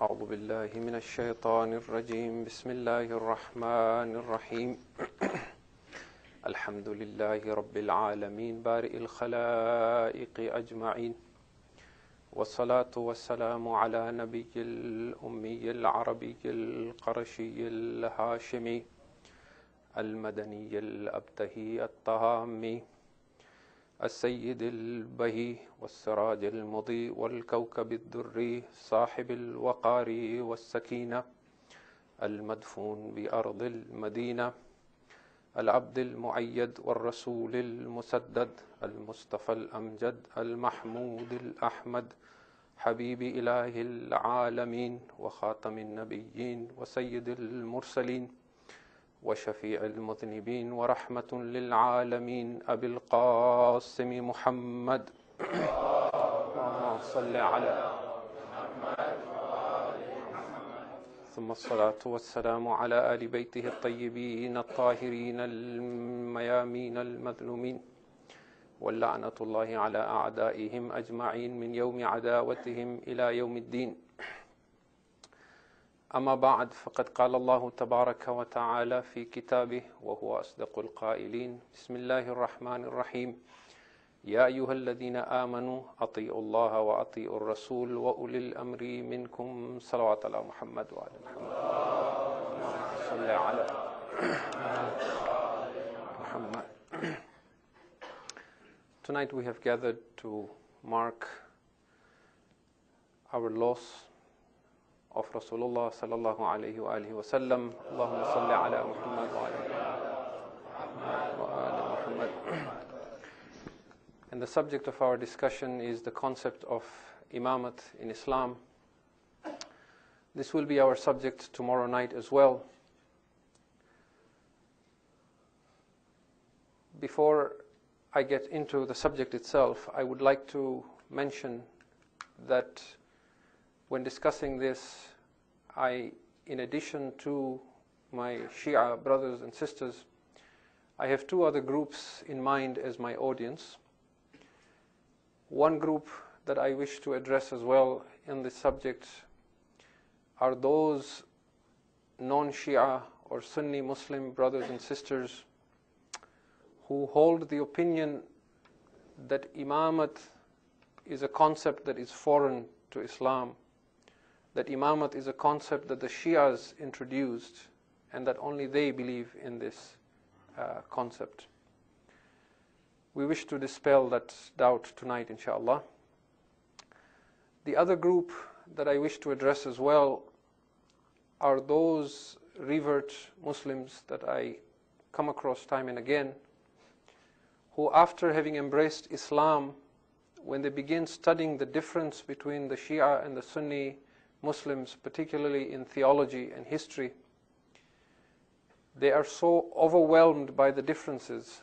أعوذ بالله من الشيطان الرجيم بسم الله الرحمن الرحيم الحمد لله رب العالمين بارئ الخلائق أجمعين والصلاة والسلام على نبي الأمي العربي القرشي الهاشمي المدني الأبتهي الطهامي السيد البهي والسراج المضيء والكوكب الدري صاحب الوقار والسكينة المدفون بأرض المدينة العبد المؤيد والرسول المسدد المصطفى الأمجد المحمود الأحمد حبيب إله العالمين وخاتم النبيين وسيد المرسلين وشفيع المذنبين ورحمة للعالمين أبي القاسم محمد اللهم صل على محمد ثم الصلاة والسلام على آل بيته الطيبين الطاهرين الميامين المظلومين واللعنة الله على أعدائهم أجمعين من يوم عداوتهم إلى يوم الدين أما بعد فقد قال الله تبارك وتعالى في كتابه وهو أصدق القائلين بسم الله الرحمن الرحيم يا أيها الذين آمنوا أطيعوا الله وأطيعوا الرسول وأولي الأمر منكم صلوات على محمد وعلى محمد صل على محمد. Tonight we have gathered to mark our loss of Rasulullah sallallahu alayhi wa alihi wa sallam. Allahumma salli ala Muhammad wa ala Muhammad. And the subject of our discussion is the concept of Imamate in Islam. This will be our subject tomorrow night as well. Before I get into the subject itself, I would like to mention that when discussing this, in addition to my Shia brothers and sisters, I have two other groups in mind as my audience. One group that I wish to address as well in this subject are those non-Shia or Sunni Muslim brothers and sisters who hold the opinion that Imamate is a concept that is foreign to Islam, that Imamate is a concept that the Shias introduced and that only they believe in this concept. We wish to dispel that doubt tonight, inshallah. The other group that I wish to address as well are those revert Muslims that I come across time and again, who after having embraced Islam, when they begin studying the difference between the Shia and the Sunni Muslims, particularly in theology and history, they are so overwhelmed by the differences,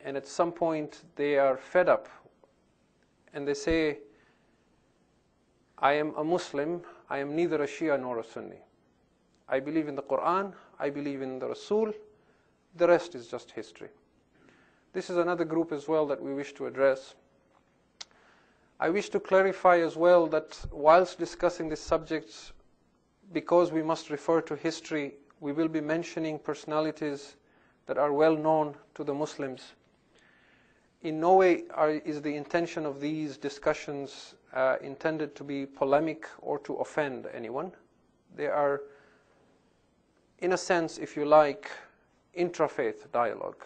and at some point they are fed up and they say, I am a Muslim, I am neither a Shia nor a Sunni. I believe in the Quran, I believe in the Rasul, the rest is just history. This is another group as well that we wish to address. I wish to clarify as well that whilst discussing this subject, because we must refer to history, we will be mentioning personalities that are well known to the Muslims. In no way is the intention of these discussions intended to be polemic or to offend anyone. They are, in a sense, if you like, intra-faith dialogue.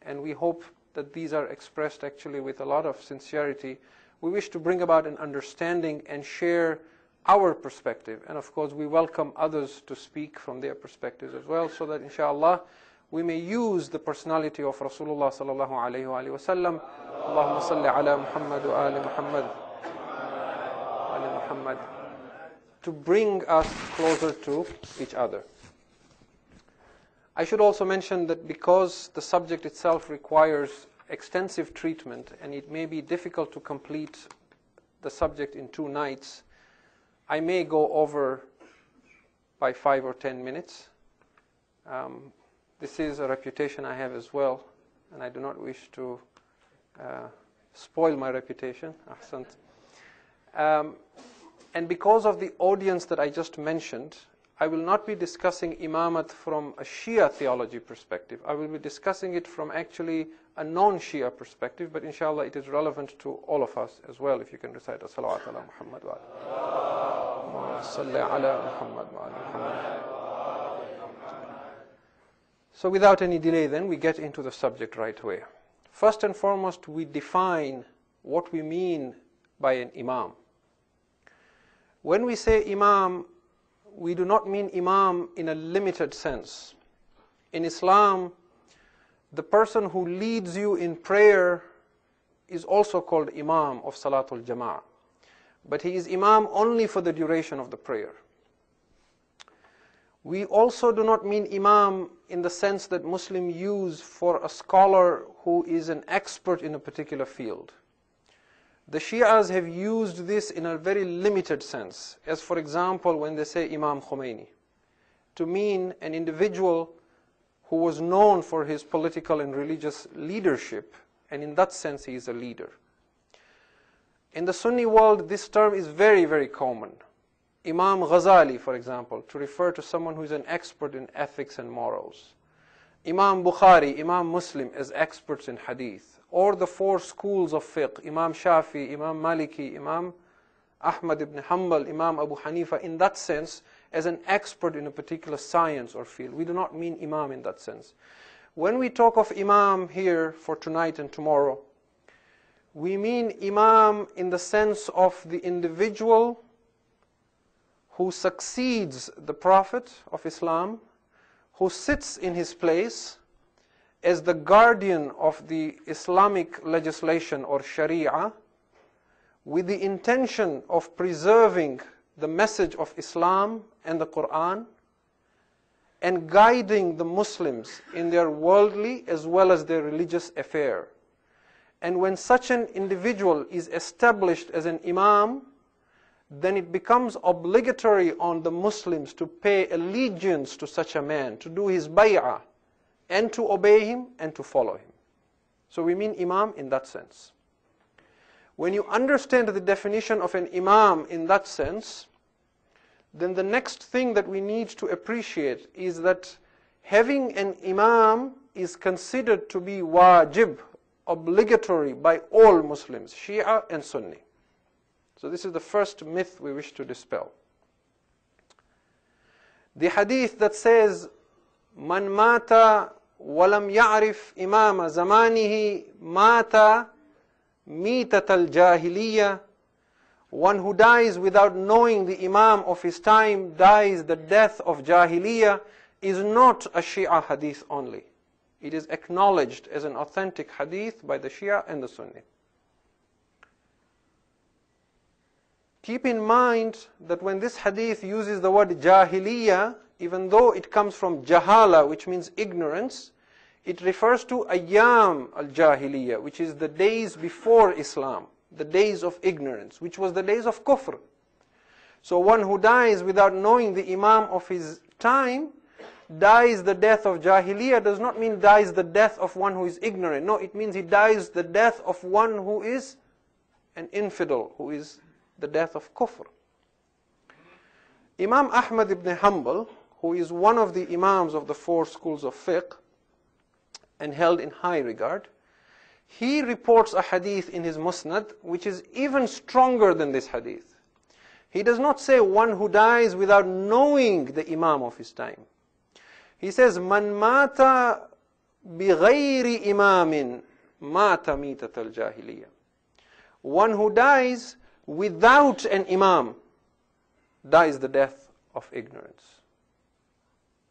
And we hope that these are expressed actually with a lot of sincerity. We wish to bring about an understanding and share our perspective. And of course, we welcome others to speak from their perspectives as well, so that inshallah, we may use the personality of Rasulullah sallallahu alayhi wa sallam. Allahumma salli ala Muhammad wa ali Muhammad, ali Muhammad, to bring us closer to each other. I should also mention that because the subject itself requires extensive treatment and it may be difficult to complete the subject in 2 nights, I may go over by 5 or 10 minutes. This is a reputation I have as well, and I do not wish to spoil my reputation. Ahsant. And because of the audience that I just mentioned, I will not be discussing Imamate from a Shia theology perspective. I will be discussing it from actually a non-Shia perspective, but inshallah it is relevant to all of us as well, if you can recite as-salawat ala Muhammad wa ala salli ala Muhammad wa ala Muhammad. So without any delay then, we get into the subject right away. First and foremost, we define what we mean by an Imam. When we say Imam, we do not mean Imam in a limited sense. In Islam, the person who leads you in prayer is also called Imam of Salatul Jama'ah. But he is Imam only for the duration of the prayer. We also do not mean Imam in the sense that Muslims use for a scholar who is an expert in a particular field. The Shias have used this in a very limited sense, as for example when they say Imam Khomeini, to mean an individual who was known for his political and religious leadership, and in that sense he is a leader. In the Sunni world, this term is very, very common. Imam Ghazali, for example, to refer to someone who is an expert in ethics and morals. Imam Bukhari, Imam Muslim as experts in hadith. Or the four schools of fiqh, Imam Shafi, Imam Maliki, Imam Ahmad ibn Hanbal, Imam Abu Hanifa, in that sense, as an expert in a particular science or field. We do not mean Imam in that sense. When we talk of Imam here for tonight and tomorrow, we mean Imam in the sense of the individual who succeeds the Prophet of Islam, who sits in his place as the guardian of the Islamic legislation or Sharia, with the intention of preserving the message of Islam and the Quran, and guiding the Muslims in their worldly as well as their religious affair. And when such an individual is established as an Imam, then it becomes obligatory on the Muslims to pay allegiance to such a man, to do his bay'ah, and to obey him and to follow him. So we mean Imam in that sense. When you understand the definition of an Imam in that sense, then the next thing that we need to appreciate is that having an Imam is considered to be wajib, obligatory by all Muslims, Shia and Sunni. So this is the first myth we wish to dispel. The hadith that says, Man mata walam ya'rif imama zamanihi mata mitat al-jahiliyyah. One who dies without knowing the Imam of his time dies the death of Jahiliyyah, is not a Shia hadith only. It is acknowledged as an authentic hadith by the Shia and the Sunni. Keep in mind that when this hadith uses the word Jahiliyyah, even though it comes from Jahala, which means ignorance, it refers to Ayyam al-Jahiliyyah, which is the days before Islam, the days of ignorance, which was the days of Kufr. So one who dies without knowing the Imam of his time, dies the death of Jahiliyyah, does not mean dies the death of one who is ignorant. No, it means he dies the death of one who is an infidel, who is the death of Kufr. Imam Ahmad ibn Hanbal, who is one of the Imams of the four schools of fiqh and held in high regard, he reports a hadith in his Musnad which is even stronger than this hadith. He does not say one who dies without knowing the Imam of his time. He says, Man mata bighayri imamin mata mitat al-jahiliyyah. One who dies without an Imam dies the death of ignorance.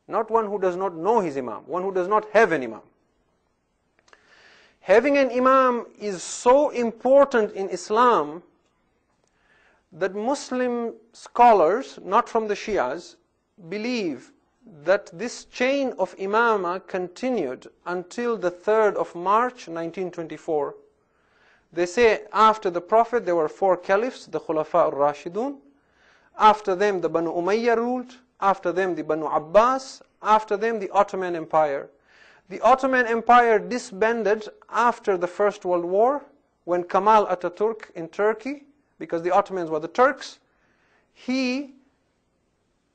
Not one who does not know his Imam, one who does not have an Imam. Having an Imam is so important in Islam that Muslim scholars, not from the Shias, believe that this chain of Imamah continued until the 3rd of March 1924. They say after the Prophet there were 4 caliphs, the Khulafa al-Rashidun. After them the Banu Umayyah ruled. After them the Banu Abbas. After them the Ottoman Empire. The Ottoman Empire disbanded after the First World War when Kemal Ataturk in Turkey, because the Ottomans were the Turks, he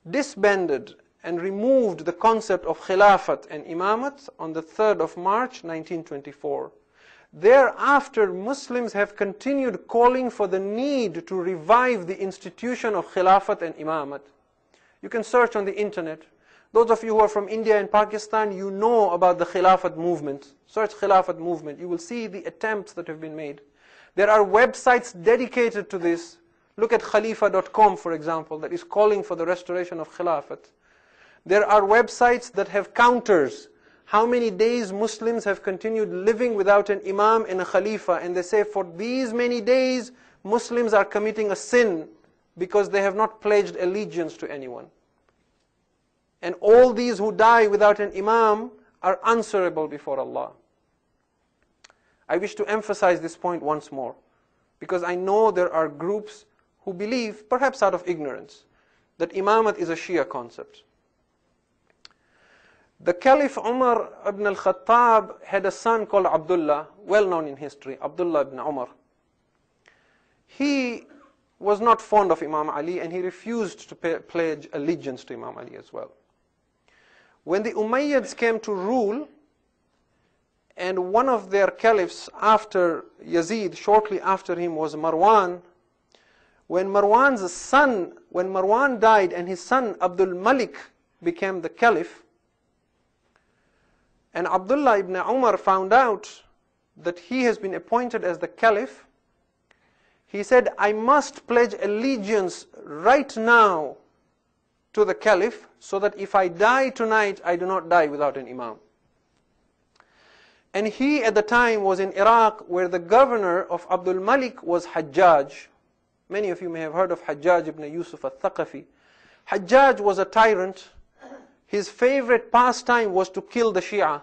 disbanded and removed the concept of Khilafat and Imamate on the 3rd of March 1924. Thereafter, Muslims have continued calling for the need to revive the institution of Khilafat and Imamate. You can search on the internet. Those of you who are from India and Pakistan, you know about the Khilafat movement. Search Khilafat movement. You will see the attempts that have been made. There are websites dedicated to this. Look at khalifa.com, for example, that is calling for the restoration of Khilafat. There are websites that have counters. How many days Muslims have continued living without an imam and a khalifa, and they say for these many days Muslims are committing a sin because they have not pledged allegiance to anyone. And all these who die without an imam are answerable before Allah. I wish to emphasize this point once more, because I know there are groups who believe, perhaps out of ignorance, that Imamate is a Shia concept. The Caliph Umar ibn al-Khattab had a son called Abdullah, well known in history, Abdullah ibn Umar. He was not fond of Imam Ali, and he refused to pledge allegiance to Imam Ali as well. When the Umayyads came to rule, and one of their caliphs after Yazid, shortly after him, was Marwan. When Marwan died and his son Abdul Malik became the caliph, and Abdullah ibn Umar found out that he has been appointed as the caliph, he said, I must pledge allegiance right now to the caliph, so that if I die tonight, I do not die without an imam. And he at the time was in Iraq, where the governor of Abdul Malik was Hajjaj. Many of you may have heard of Hajjaj ibn Yusuf al-Thaqafi. Hajjaj was a tyrant. His favorite pastime was to kill the Shia.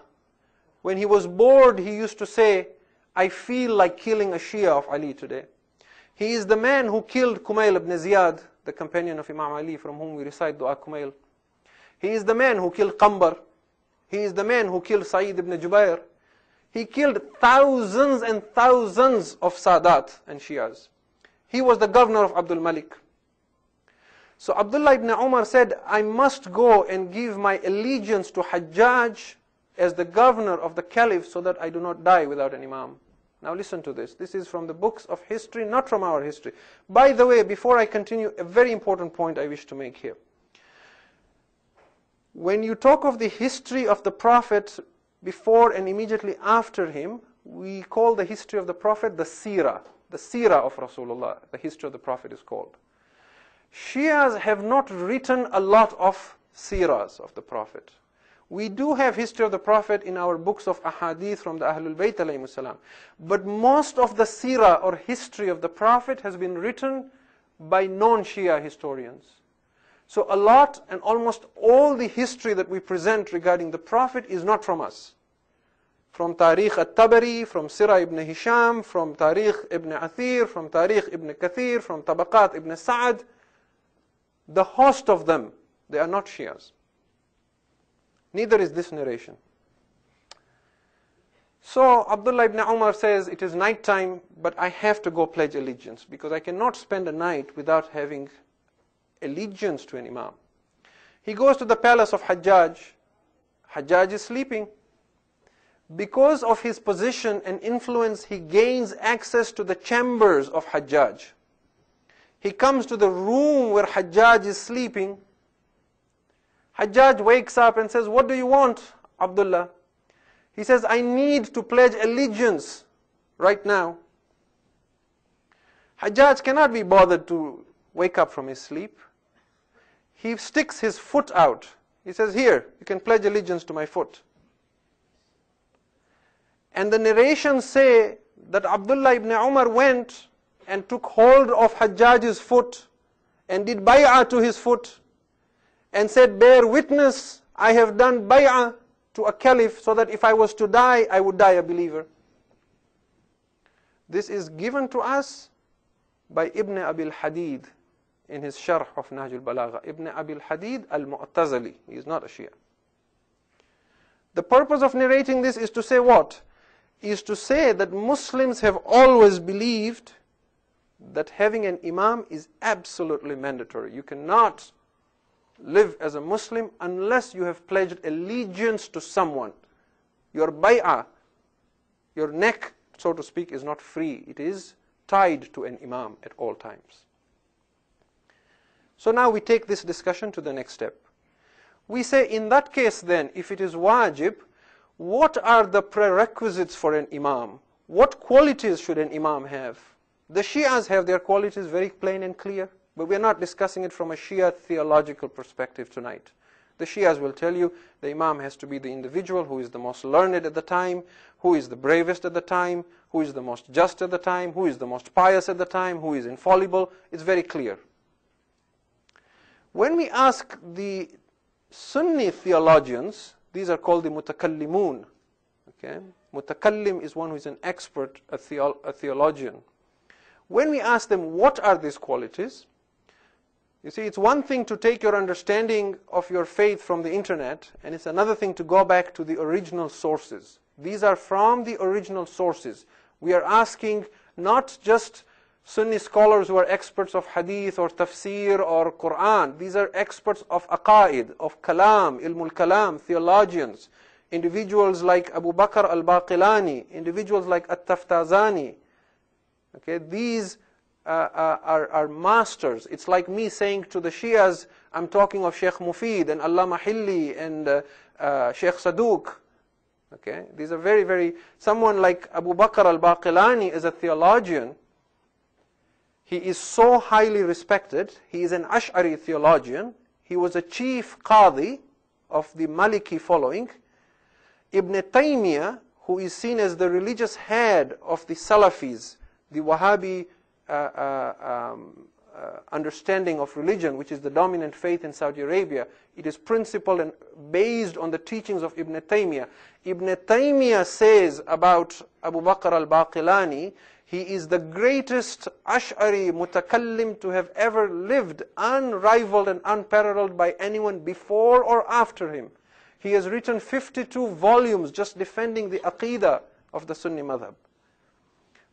When he was bored, he used to say, I feel like killing a Shia of Ali today. He is the man who killed Kumail ibn Ziyad, the companion of Imam Ali, from whom we recite Dua Kumail. He is the man who killed Qambar. He is the man who killed Sa'id ibn Jubair. He killed thousands and thousands of Sadat and Shias. He was the governor of Abdul Malik. So Abdullah ibn Umar said, I must go and give my allegiance to Hajjaj as the governor of the caliph, so that I do not die without an imam. Now listen to this. This is from the books of history, not from our history. By the way, before I continue, a very important point I wish to make here. When you talk of the history of the Prophet before and immediately after him, we call the history of the Prophet the seerah of Rasulullah. The history of the Prophet is called. Shias have not written a lot of seerahs of the Prophet. We do have history of the Prophet in our books of ahadith from the Ahlul Bayt alayhimus salam. But most of the seerah or history of the Prophet has been written by non-Shia historians. So a lot and almost all the history that we present regarding the Prophet is not from us. From Tarikh al-Tabari, from Sirah ibn Hisham, from Tarikh ibn Athir, from Tarikh ibn Kathir, from Tabaqat ibn Sa'ad, the host of them, they are not Shias. Neither is this narration. So Abdullah ibn Umar says, it is night time, but I have to go pledge allegiance, because I cannot spend a night without having allegiance to an imam. He goes to the palace of Hajjaj. Hajjaj is sleeping. Because of his position and influence, he gains access to the chambers of Hajjaj. He comes to the room where Hajjaj is sleeping. Hajjaj wakes up and says, what do you want, Abdullah? He says, I need to pledge allegiance right now. Hajjaj cannot be bothered to wake up from his sleep. He sticks his foot out. He says, here, you can pledge allegiance to my foot. And the narrations say that Abdullah ibn Umar went and took hold of Hajjaj's foot and did bay'ah to his foot and said, bear witness, I have done bay'ah to a caliph, so that if I was to die, I would die a believer. This is given to us by Ibn Abil Hadid in his Sharh of Nahj al-Balagha. Ibn Abil Hadid al-Mu'tazili. He is not a Shia. The purpose of narrating this is to say what? Is to say that Muslims have always believed that having an imam is absolutely mandatory. You cannot live as a Muslim unless you have pledged allegiance to someone. Your bay'ah, your neck, so to speak, is not free. It is tied to an imam at all times. So now we take this discussion to the next step. We say, in that case then, if it is wajib, what are the prerequisites for an imam? What qualities should an imam have? The Shias have their qualities very plain and clear, but we are not discussing it from a Shia theological perspective tonight. The Shias will tell you the imam has to be the individual who is the most learned at the time, who is the bravest at the time, who is the most just at the time, who is the most pious at the time, who is infallible. It's very clear. When we ask the Sunni theologians, these are called the mutakallimun. Okay? Mutakallim is one who is an expert, a theologian. When we ask them, what are these qualities? You see, it's one thing to take your understanding of your faith from the internet, and it's another thing to go back to the original sources. These are from the original sources. We are asking not just Sunni scholars who are experts of hadith or tafsir or Quran. These are experts of aqaid, of Kalaam, ilmul Kalaam, theologians. Individuals like Abu Bakr al-Baqilani, individuals like at-Taftazani. Okay, these are masters. It's like me saying to the Shias, I'm talking of Sheikh Mufid and Allama Hilli and Sheikh Saduq. Okay, these are very, someone like Abu Bakr al-Baqilani is a theologian. He is so highly respected. He is an Ash'ari theologian. He was a chief qadi of the Maliki following. Ibn Taymiyyah, who is seen as the religious head of the Salafis, the Wahhabi understanding of religion, which is the dominant faith in Saudi Arabia, it is principled and based on the teachings of Ibn Taymiyyah. Ibn Taymiyyah says about Abu Bakr al-Baqilani, he is the greatest Ash'ari mutakallim to have ever lived, unrivaled and unparalleled by anyone before or after him. He has written 52 volumes just defending the aqidah of the Sunni madhab.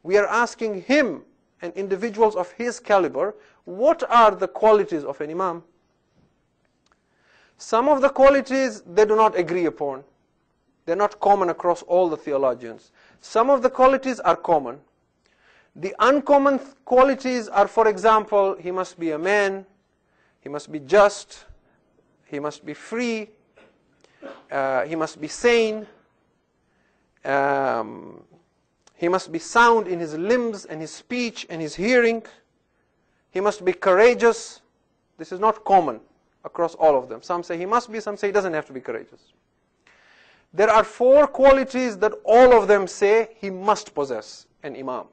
We are asking him and individuals of his caliber, what are the qualities of an imam? Some of the qualities they do not agree upon. They're not common across all the theologians. Some of the qualities are common. The uncommon qualities are, for example, he must be a man, he must be just, he must be free, he must be sane, he must be sound in his limbs and his speech and his hearing, he must be courageous. This is not common across all of them. Some say he must be, some say he doesn't have to be courageous. There are 4 qualities that all of them say he must possess, an imam.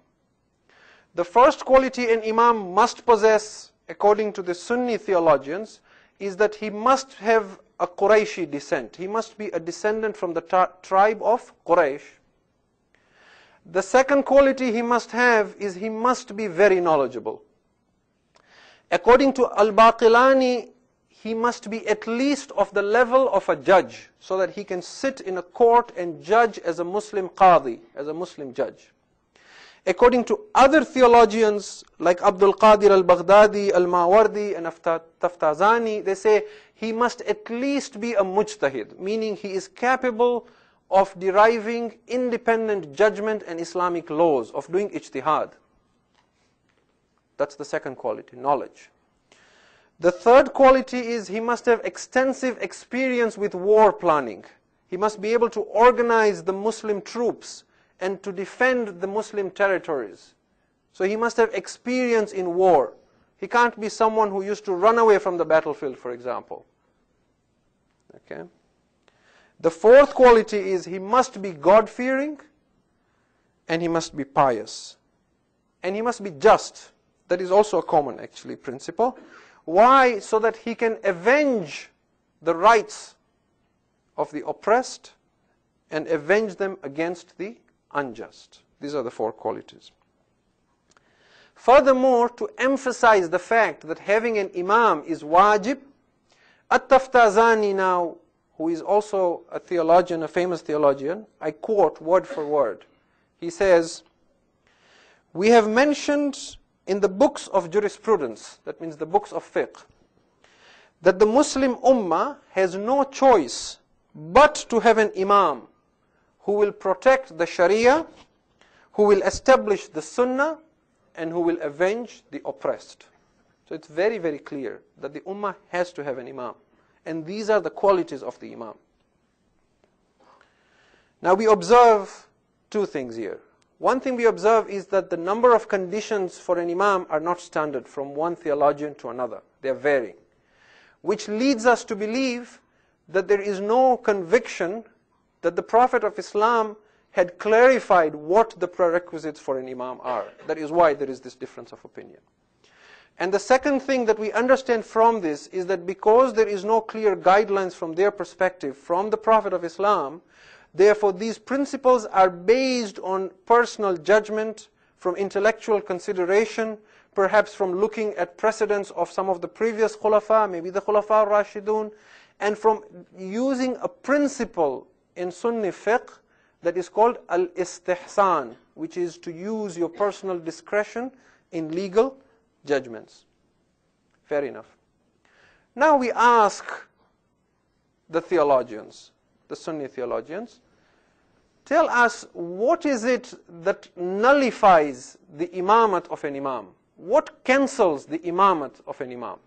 The first quality an imam must possess, according to the Sunni theologians, is that he must have a Qurayshi descent. He must be a descendant from the tribe of Quraysh. The second quality he must have is he must be very knowledgeable. According to al-Baqilani, he must be at least of the level of a judge, so that he can sit in a court and judge as a Muslim qadi, as a Muslim judge. According to other theologians like Abdul Qadir al-Baghdadi, al-Mawardi and Taftazani, they say he must at least be a mujtahid, meaning he is capable of deriving independent judgment and Islamic laws, of doing ijtihad. That's the second quality, knowledge. The third quality is he must have extensive experience with war planning. He must be able to organize the Muslim troops and to defend the Muslim territories. So he must have experience in war. He can't be someone who used to run away from the battlefield, for example. Okay. The fourth quality is he must be God-fearing and he must be pious. And he must be just. That is also a common, actually, principle. Why? So that he can avenge the rights of the oppressed and avenge them against the unjust. These are the 4 qualities. Furthermore, to emphasize the fact that having an imam is wajib, At-Taftazani now, who is also a theologian, a famous theologian, I quote word for word. He says, "We have mentioned in the books of jurisprudence, that means the books of fiqh, that the Muslim Ummah has no choice but to have an Imam who will protect the Sharia, who will establish the Sunnah, and who will avenge the oppressed. So it's very, very clear that the Ummah has to have an Imam. And these are the qualities of the Imam. Now we observe two things here. One thing we observe is that the number of conditions for an Imam are not standard from one theologian to another. They are varying. Which leads us to believe that there is no conviction that the Prophet of Islam had clarified what the prerequisites for an Imam are. That is why there is this difference of opinion. And the second thing that we understand from this is that because there is no clear guidelines from their perspective, from the Prophet of Islam, therefore these principles are based on personal judgment, from intellectual consideration, perhaps from looking at precedents of some of the previous Khulafa, maybe the Khulafa al-Rashidun, and from using a principle in Sunni fiqh that is called al-istihsan, which is to use your personal discretion in legal judgments. Fair enough. Now we ask the theologians, the Sunni theologians, tell us what is it that nullifies the imamate of an imam? What cancels the imamate of an imam?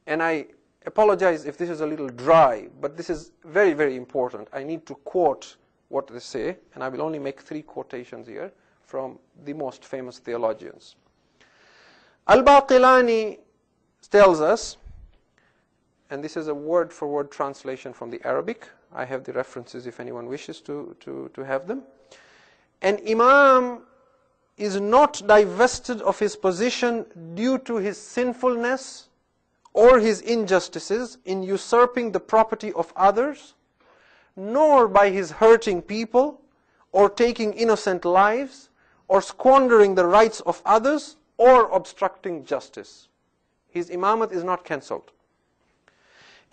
And I apologize if this is a little dry, but this is very, very important. I need to quote what they say, and I will only make 3 quotations here from the most famous theologians. Al-Baqilani tells us, and this is a word-for-word translation from the Arabic. I have the references if anyone wishes to have them. An imam is not divested of his position due to his sinfulness or his injustices in usurping the property of others, nor by his hurting people, or taking innocent lives, or squandering the rights of others, or obstructing justice. His imamate is not cancelled.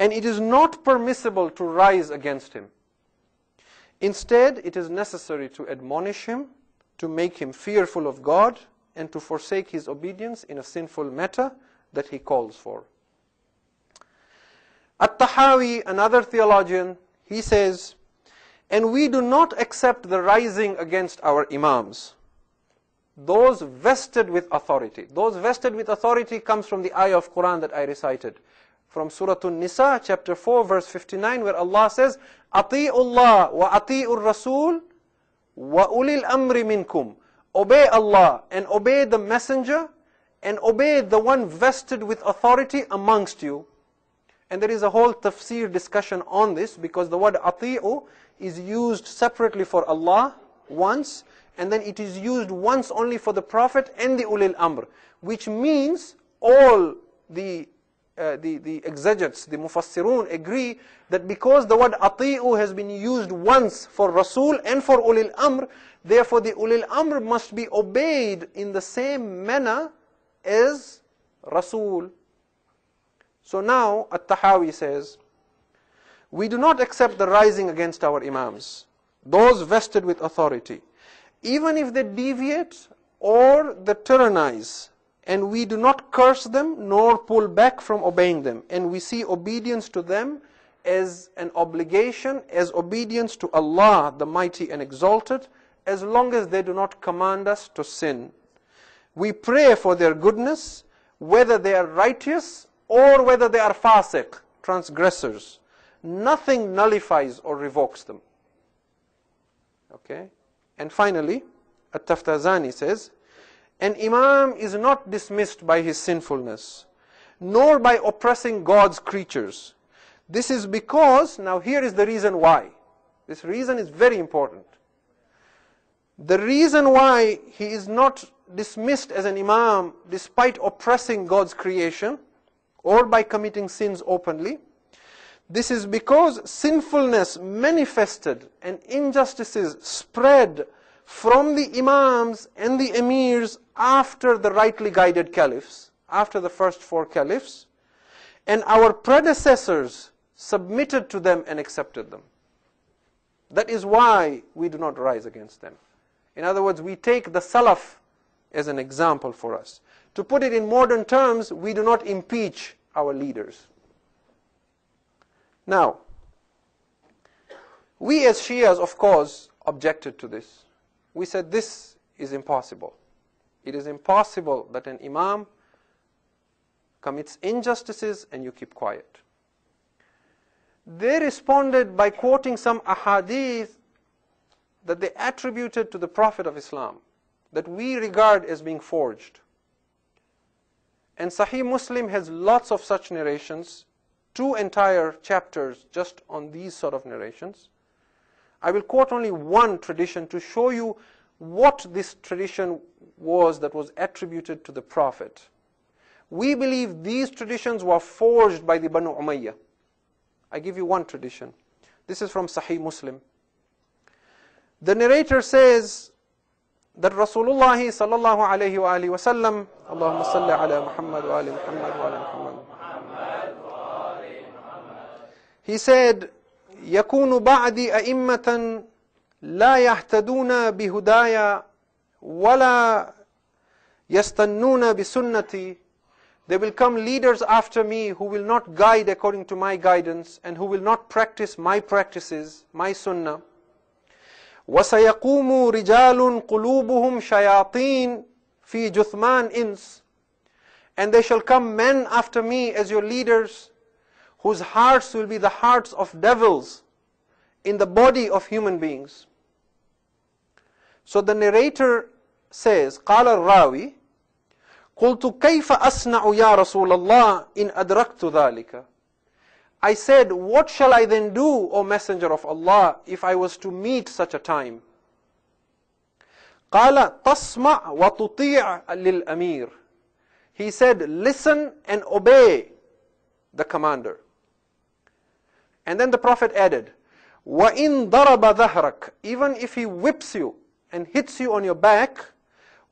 And it is not permissible to rise against him. Instead, it is necessary to admonish him, to make him fearful of God, and to forsake his obedience in a sinful matter that he calls for. At-Tahawi, another theologian, he says, and we do not accept the rising against our imams, those vested with authority. Those vested with authority comes from the ayah of Quran that I recited. From Surah An-Nisa, chapter 4, verse 59, where Allah says, أَطِيعُ اللَّهِ وَأَطِيعُ الرَّسُولِ وَأُولِي الْأَمْرِ مِنْكُمْ. Obey Allah and obey the messenger and obey the one vested with authority amongst you. And there is a whole tafsir discussion on this, because the word ati'u is used separately for Allah once, and then it is used once only for the Prophet and the ulil amr, which means all the exegetes, the mufassirun, agree that because the word ati'u has been used once for Rasul and for ulil amr, therefore the ulil amr must be obeyed in the same manner as Rasul. So now, At-Tahawi says, we do not accept the rising against our imams, those vested with authority, even if they deviate or they tyrannize, and we do not curse them nor pull back from obeying them, and we see obedience to them as an obligation, as obedience to Allah, the Mighty and Exalted, as long as they do not command us to sin. We pray for their goodness, whether they are righteous or whether they are fasiq, transgressors. Nothing nullifies or revokes them. Okay? And finally, At-Taftazani says, an imam is not dismissed by his sinfulness, nor by oppressing God's creatures. This is because, now here is the reason why. This reason is very important. The reason why he is not dismissed as an imam despite oppressing God's creation, or by committing sins openly, this is because sinfulness manifested and injustices spread from the imams and the emirs after the rightly guided caliphs, after the first 4 caliphs, and our predecessors submitted to them and accepted them. That is why we do not rise against them. In other words, we take the salaf as an example for us. To put it in modern terms, we do not impeach our leaders. Now, we as Shias, of course, objected to this. We said this is impossible. It is impossible that an imam commits injustices and you keep quiet. They responded by quoting some ahadith that they attributed to the Prophet of Islam, that we regard as being forged. And Sahih Muslim has lots of such narrations, 2 entire chapters just on these sort of narrations. I will quote only one tradition to show you what this tradition was that was attributed to the Prophet. We believe these traditions were forged by the Banu Umayyah. I give you one tradition. This is from Sahih Muslim. The narrator says that Rasulullah sallallahu alayhi wa alihi wa sallam, Allahumma salli ala Muhammad wa ali Muhammad wa ali Muhammad. He said, يَكُونُ بَعْدِي أَئِمَّةً لَا يَهْتَدُونَ بِهُدَايَ وَلَا يَسْتَنُّونَ بِسُنَّتِي. There will come leaders after me who will not guide according to my guidance and who will not practice my practices, my sunnah. وَسَيَقُومُ رِجَالٌ قُلُوبُهُمْ شَيَاطِينَ فِي جُثْمَانِ إِنسٍ. And there shall come men after me as your leaders, whose hearts will be the hearts of devils in the body of human beings. So the narrator says, قال الراوي قلت كيف أصنع يا رسول الله إن أدركت ذلك. I said, what shall I then do, O Messenger of Allah, if I was to meet such a time? قال تسمع وتطيع للأمير. He said, listen and obey the commander. And then the Prophet added, وَإِن ضَرَبَ ظَهْرَكَ. Even if he whips you and hits you on your back,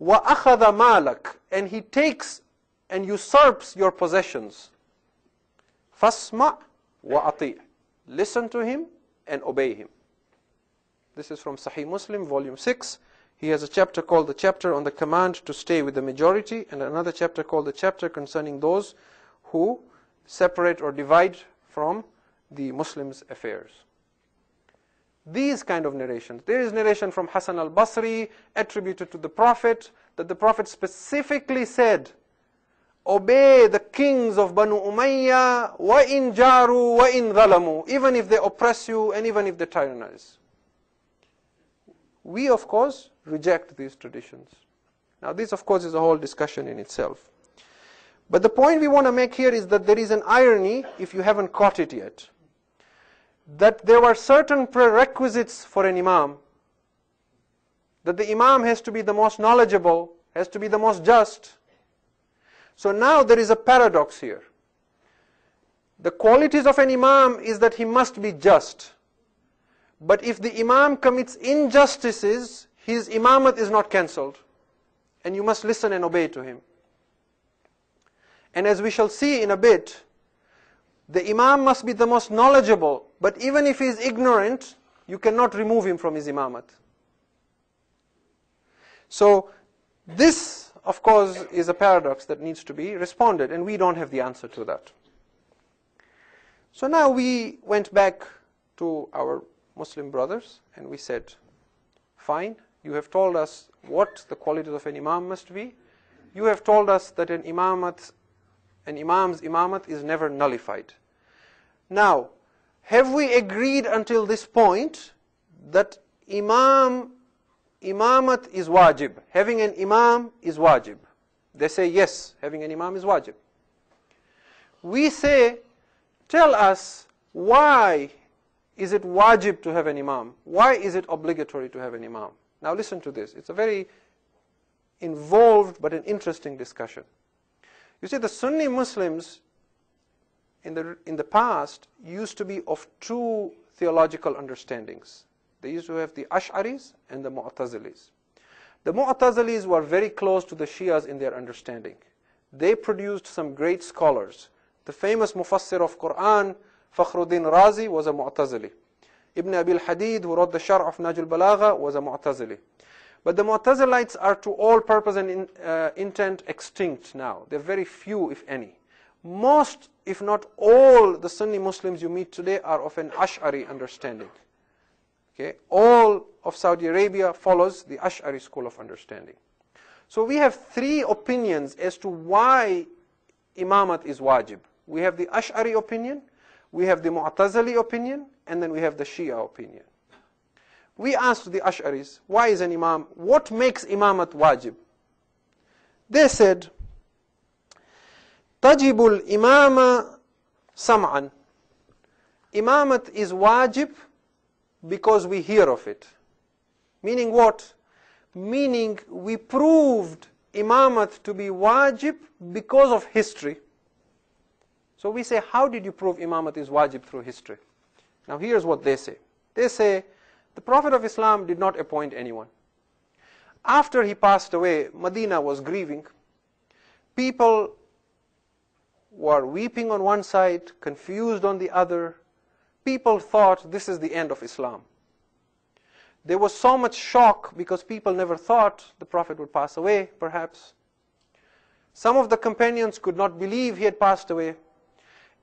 وَأَخَذَ مَالَكَ. And he takes and usurps your possessions. فَاسْمَعْ وَأَطِيعْ. Listen to him and obey him. This is from Sahih Muslim, volume 6. He has a chapter called the chapter on the command to stay with the majority, and another chapter called the chapter concerning those who separate or divide from the Muslims' affairs. These kind of narrations. There is narration from Hasan al-Basri attributed to the Prophet, that the Prophet specifically said, obey the kings of Banu Umayyah, وَإِن جَارُوا وَإِن ظَلَمُوا. Even if they oppress you and even if they tyrannize. We, of course, reject these traditions. Now this, of course, is a whole discussion in itself. But the point we want to make here is that there is an irony, if you haven't caught it yet, that there were certain prerequisites for an imam, that the imam has to be the most knowledgeable, has to be the most just. So now there is a paradox here. The qualities of an imam is that he must be just. But if the imam commits injustices, his imamat is not cancelled. And you must listen and obey to him. And as we shall see in a bit, the imam must be the most knowledgeable, but even if he is ignorant, you cannot remove him from his imamat. So this, of course, is a paradox that needs to be responded, and we don't have the answer to that. So now we went back to our Muslim brothers and we said, fine, you have told us what the qualities of an imam must be. You have told us that an imam's imamat is never nullified. Now, have we agreed until this point that imamat is wajib? Having an imam is wajib. They say yes, having an imam is wajib. We say, tell us, why is it wajib to have an imam? Why is it obligatory to have an imam? Now listen to this. It's a very involved but an interesting discussion. You see, the Sunni Muslims in the past used to be of two theological understandings. They used to have the Ash'aris and the Mu'tazilis. The Mu'tazilis were very close to the Shias in their understanding. They produced some great scholars. The famous Mufassir of Quran, Fakhruddin Razi, was a Mu'tazili. Ibn Abil Hadid, who wrote the Sharh of Najul Balagha, was a Mu'tazili. But the Mu'tazilites are to all purpose and intent extinct now. They're very few, if any. Most, if not all, the Sunni Muslims you meet today are of an Ash'ari understanding. Okay? All of Saudi Arabia follows the Ash'ari school of understanding. So we have three opinions as to why Imamat is wajib. We have the Ash'ari opinion, we have the Mu'tazili opinion, and then we have the Shia opinion. We asked the Ash'aris, why is an Imam, what makes Imamat wajib? They said, Tajibul imama sam'an. Imamat is wajib because we hear of it. Meaning what? Meaning we proved Imamat to be wajib because of history. So we say, how did you prove Imamat is wajib through history? Now here's what they say. They say, the Prophet of Islam did not appoint anyone. After he passed away, Medina was grieving. People were weeping on one side, confused on the other. People thought this is the end of Islam. There was so much shock because people never thought the Prophet would pass away, perhaps. Some of the companions could not believe he had passed away.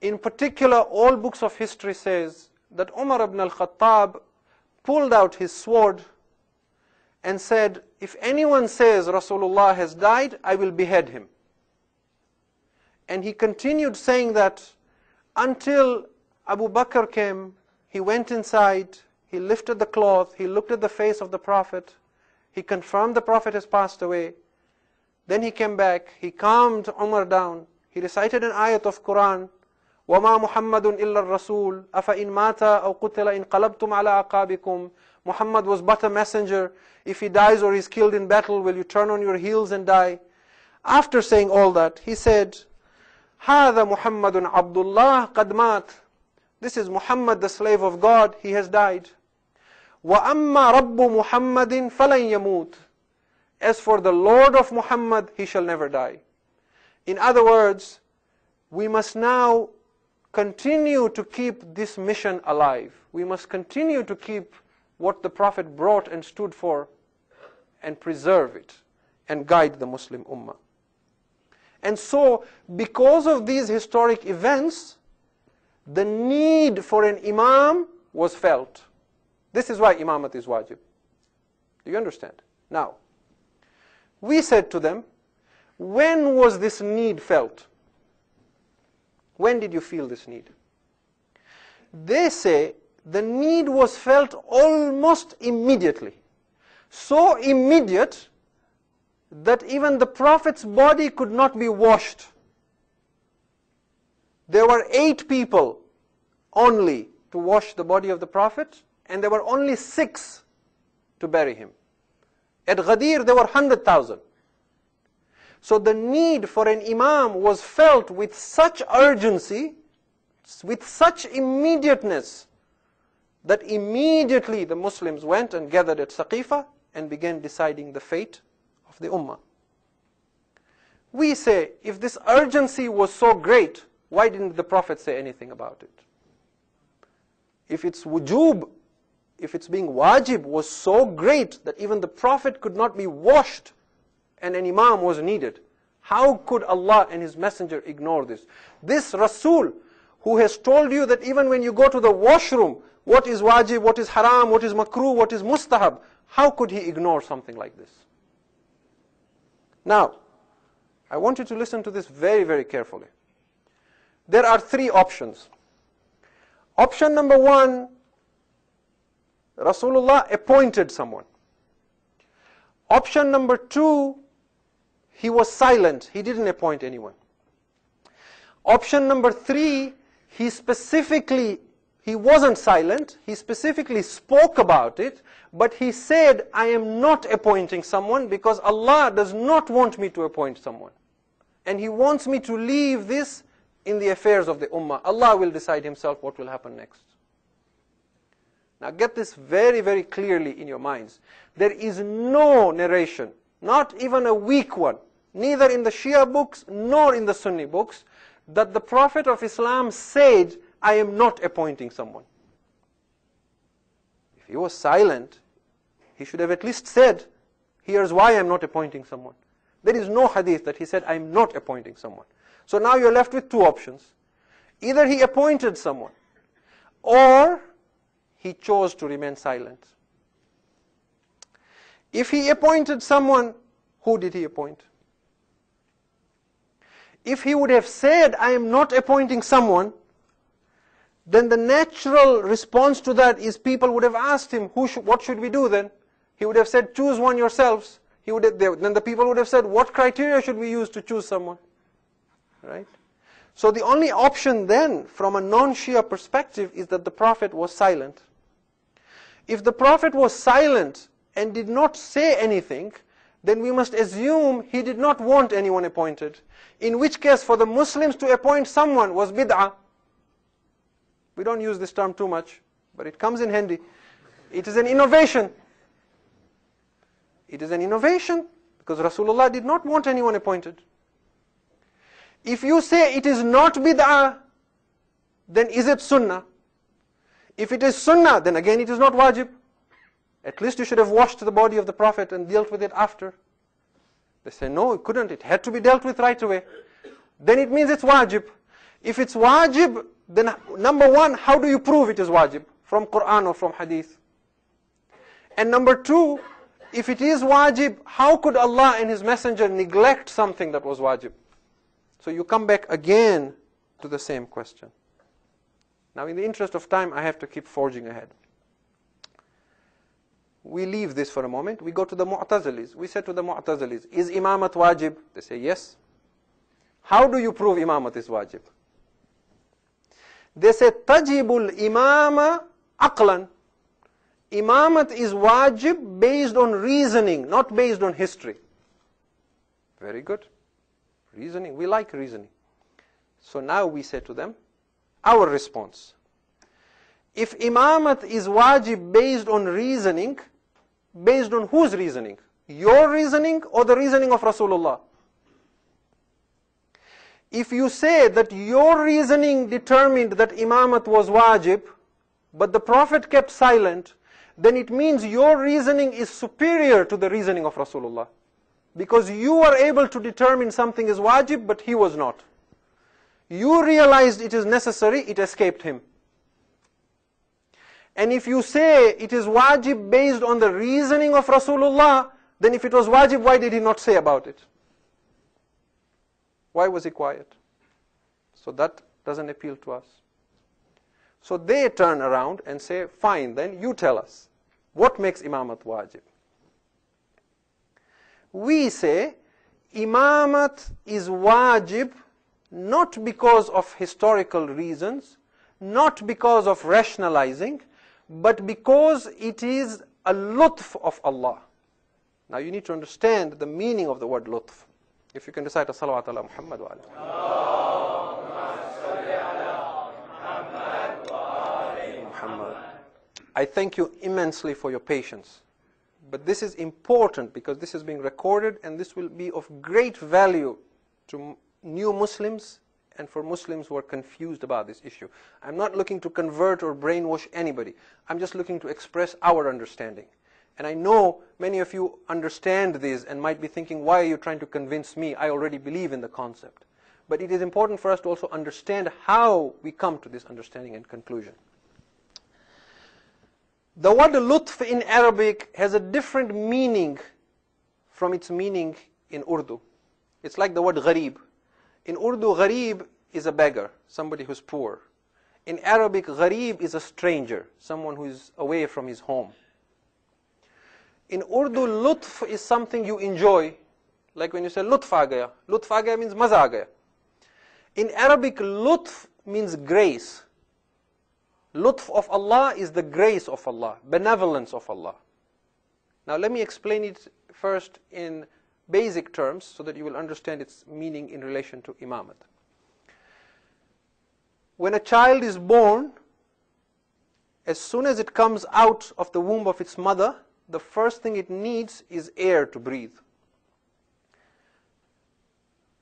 In particular, all books of history says that Umar ibn al-Khattab pulled out his sword and said, if anyone says Rasulullah has died, I will behead him. And he continued saying that until Abu Bakr came, he went inside, he lifted the cloth, he looked at the face of the Prophet, he confirmed the Prophet has passed away. Then he came back, he calmed Umar down, he recited an ayat of Quran, وَمَا مُحَمَّدٌ إِلَّا الرَّسُولُ أَفَإِنْ مَاتَ أَوْ قُتِلَ إِنْ قَلَبْتُمْ عَلَىٰ أَعْقَابِكُمْ. Muhammad was but a messenger. If he dies or is killed in battle, will you turn on your heels and die? After saying all that, he said, هَذَا مُحَمَّدٌ عَبْدُ اللَّهِ قَدْ مَاتَ. This is Muhammad, the slave of God, he has died. وَأَمَّا رَبُّ مُحَمَّدٍ فَلَنْ يَمُوتْ. As for the Lord of Muhammad, he shall never die. In other words, we must now continue to keep this mission alive. We must continue to keep what the Prophet brought and stood for and preserve it and guide the Muslim Ummah. And so, because of these historic events, the need for an Imam was felt. This is why Imamat is wajib. Do you understand? Now, we said to them, when was this need felt? When did you feel this need? They say the need was felt almost immediately. So immediate that even the Prophet's body could not be washed. There were 8 people only to wash the body of the Prophet, and there were only 6 to bury him. At Ghadir there were 100,000. So the need for an Imam was felt with such urgency, with such immediateness, that immediately the Muslims went and gathered at Saqifa and began deciding the fate of the Ummah. We say, if this urgency was so great, why didn't the Prophet say anything about it? If it's wujub, if it's being wajib was so great that even the Prophet could not be washed and an Imam was needed, how could Allah and His Messenger ignore this? This Rasul, who has told you that even when you go to the washroom, what is wajib, what is haram, what is makruh, what is mustahab, how could He ignore something like this? Now, I want you to listen to this very, very carefully. There are 3 options. Option number 1, Rasulullah appointed someone. Option number 2, he was silent, he didn't appoint anyone. Option number 3, he wasn't silent, he specifically spoke about it, but he said, I am not appointing someone because Allah does not want me to appoint someone. And He wants me to leave this in the affairs of the Ummah. Allah will decide Himself what will happen next. Now get this very, very clearly in your minds. There is no narration, not even a weak one, neither in the Shia books nor in the Sunni books, that the Prophet of Islam said, I am not appointing someone. If he was silent, he should have at least said, Here's why I'm not appointing someone. There is no hadith that he said, I'm not appointing someone. So now you're left with two options. Either he appointed someone, or he chose to remain silent. If he appointed someone, who did he appoint? If he would have said, I am not appointing someone, then the natural response to that is people would have asked him, what should we do then? He would have said, choose one yourselves. Then the people would have said, what criteria should we use to choose someone? Right? So the only option then, from a non-Shia perspective, is that the Prophet was silent. If the Prophet was silent and did not say anything, then we must assume he did not want anyone appointed. In which case, for the Muslims to appoint someone was bid'ah. We don't use this term too much, but it comes in handy. It is an innovation. It is an innovation, because Rasulullah did not want anyone appointed. If you say it is not bid'ah, then is it sunnah? If it is sunnah, then again it is not wajib. At least you should have washed the body of the Prophet and dealt with it after. They say, no, it couldn't. It had to be dealt with right away. Then it means it's wajib. If it's wajib, then number one, how do you prove it is wajib? From Quran or from hadith? And number two, if it is wajib, how could Allah and His Messenger neglect something that was wajib? So you come back again to the same question. Now in the interest of time, I have to keep forging ahead. We leave this for a moment. We go to the Mu'tazilis. We say to the Mu'tazilis, is imamat wajib? They say yes. How do you prove imamat is wajib? They say, tajibul imama aqlan. Imamat is wajib based on reasoning, not based on history. Very good. Reasoning, we like reasoning. So now we say to them, our response. If imamat is wajib based on reasoning, based on whose reasoning? Your reasoning or the reasoning of Rasulullah? If you say that your reasoning determined that imamat was wajib, but the Prophet kept silent, then it means your reasoning is superior to the reasoning of Rasulullah. Because you are able to determine something is wajib, but he was not. You realized it is necessary, it escaped him. And if you say it is wajib based on the reasoning of Rasulullah, then if it was wajib, why did he not say about it? Why was he quiet? So that doesn't appeal to us. So they turn around and say, fine, then you tell us, what makes imamat wajib? We say, imamat is wajib not because of historical reasons, not because of rationalizing, but because it is a lutf of Allah. Now you need to understand the meaning of the word lutf. If you can recite a salawat ala Muhammad wa Muhammad. I thank you immensely for your patience. But this is important because this is being recorded and this will be of great value to new Muslims and for Muslims who are confused about this issue. I'm not looking to convert or brainwash anybody. I'm just looking to express our understanding. And I know many of you understand this and might be thinking, why are you trying to convince me? I already believe in the concept. But it is important for us to also understand how we come to this understanding and conclusion. The word lutf in Arabic has a different meaning from its meaning in Urdu. It's like the word gharib. In Urdu, gharib is a beggar, somebody who's poor. In Arabic, gharib is a stranger, someone who is away from his home. In Urdu, lutf is something you enjoy, like when you say lutf aa gaya. Lutf aa gaya means maza aa gaya. In Arabic, lutf means grace. Lutf of Allah is the grace of Allah, benevolence of Allah. Now let me explain it first in basic terms so that you will understand its meaning in relation to imamat. When a child is born, as soon as it comes out of the womb of its mother, the first thing it needs is air to breathe.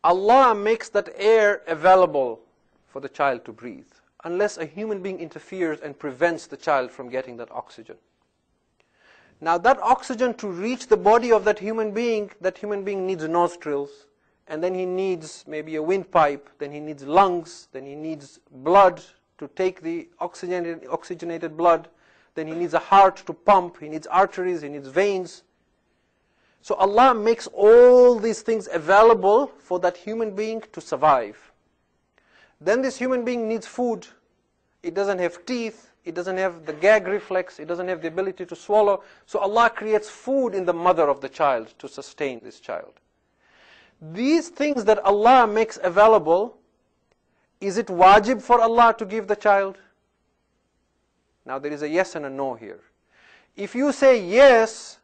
Allah makes that air available for the child to breathe, unless a human being interferes and prevents the child from getting that oxygen. Now that oxygen, to reach the body of that human being needs nostrils, and then he needs maybe a windpipe, then he needs lungs, then he needs blood to take the oxygenated blood, then he needs a heart to pump, he needs arteries, he needs veins. So Allah makes all these things available for that human being to survive. Then this human being needs food. It doesn't have teeth, it doesn't have the gag reflex, it doesn't have the ability to swallow. So Allah creates food in the mother of the child to sustain this child. These things that Allah makes available, is it wajib for Allah to give the child? Now there is a yes and a no here. If you say yes,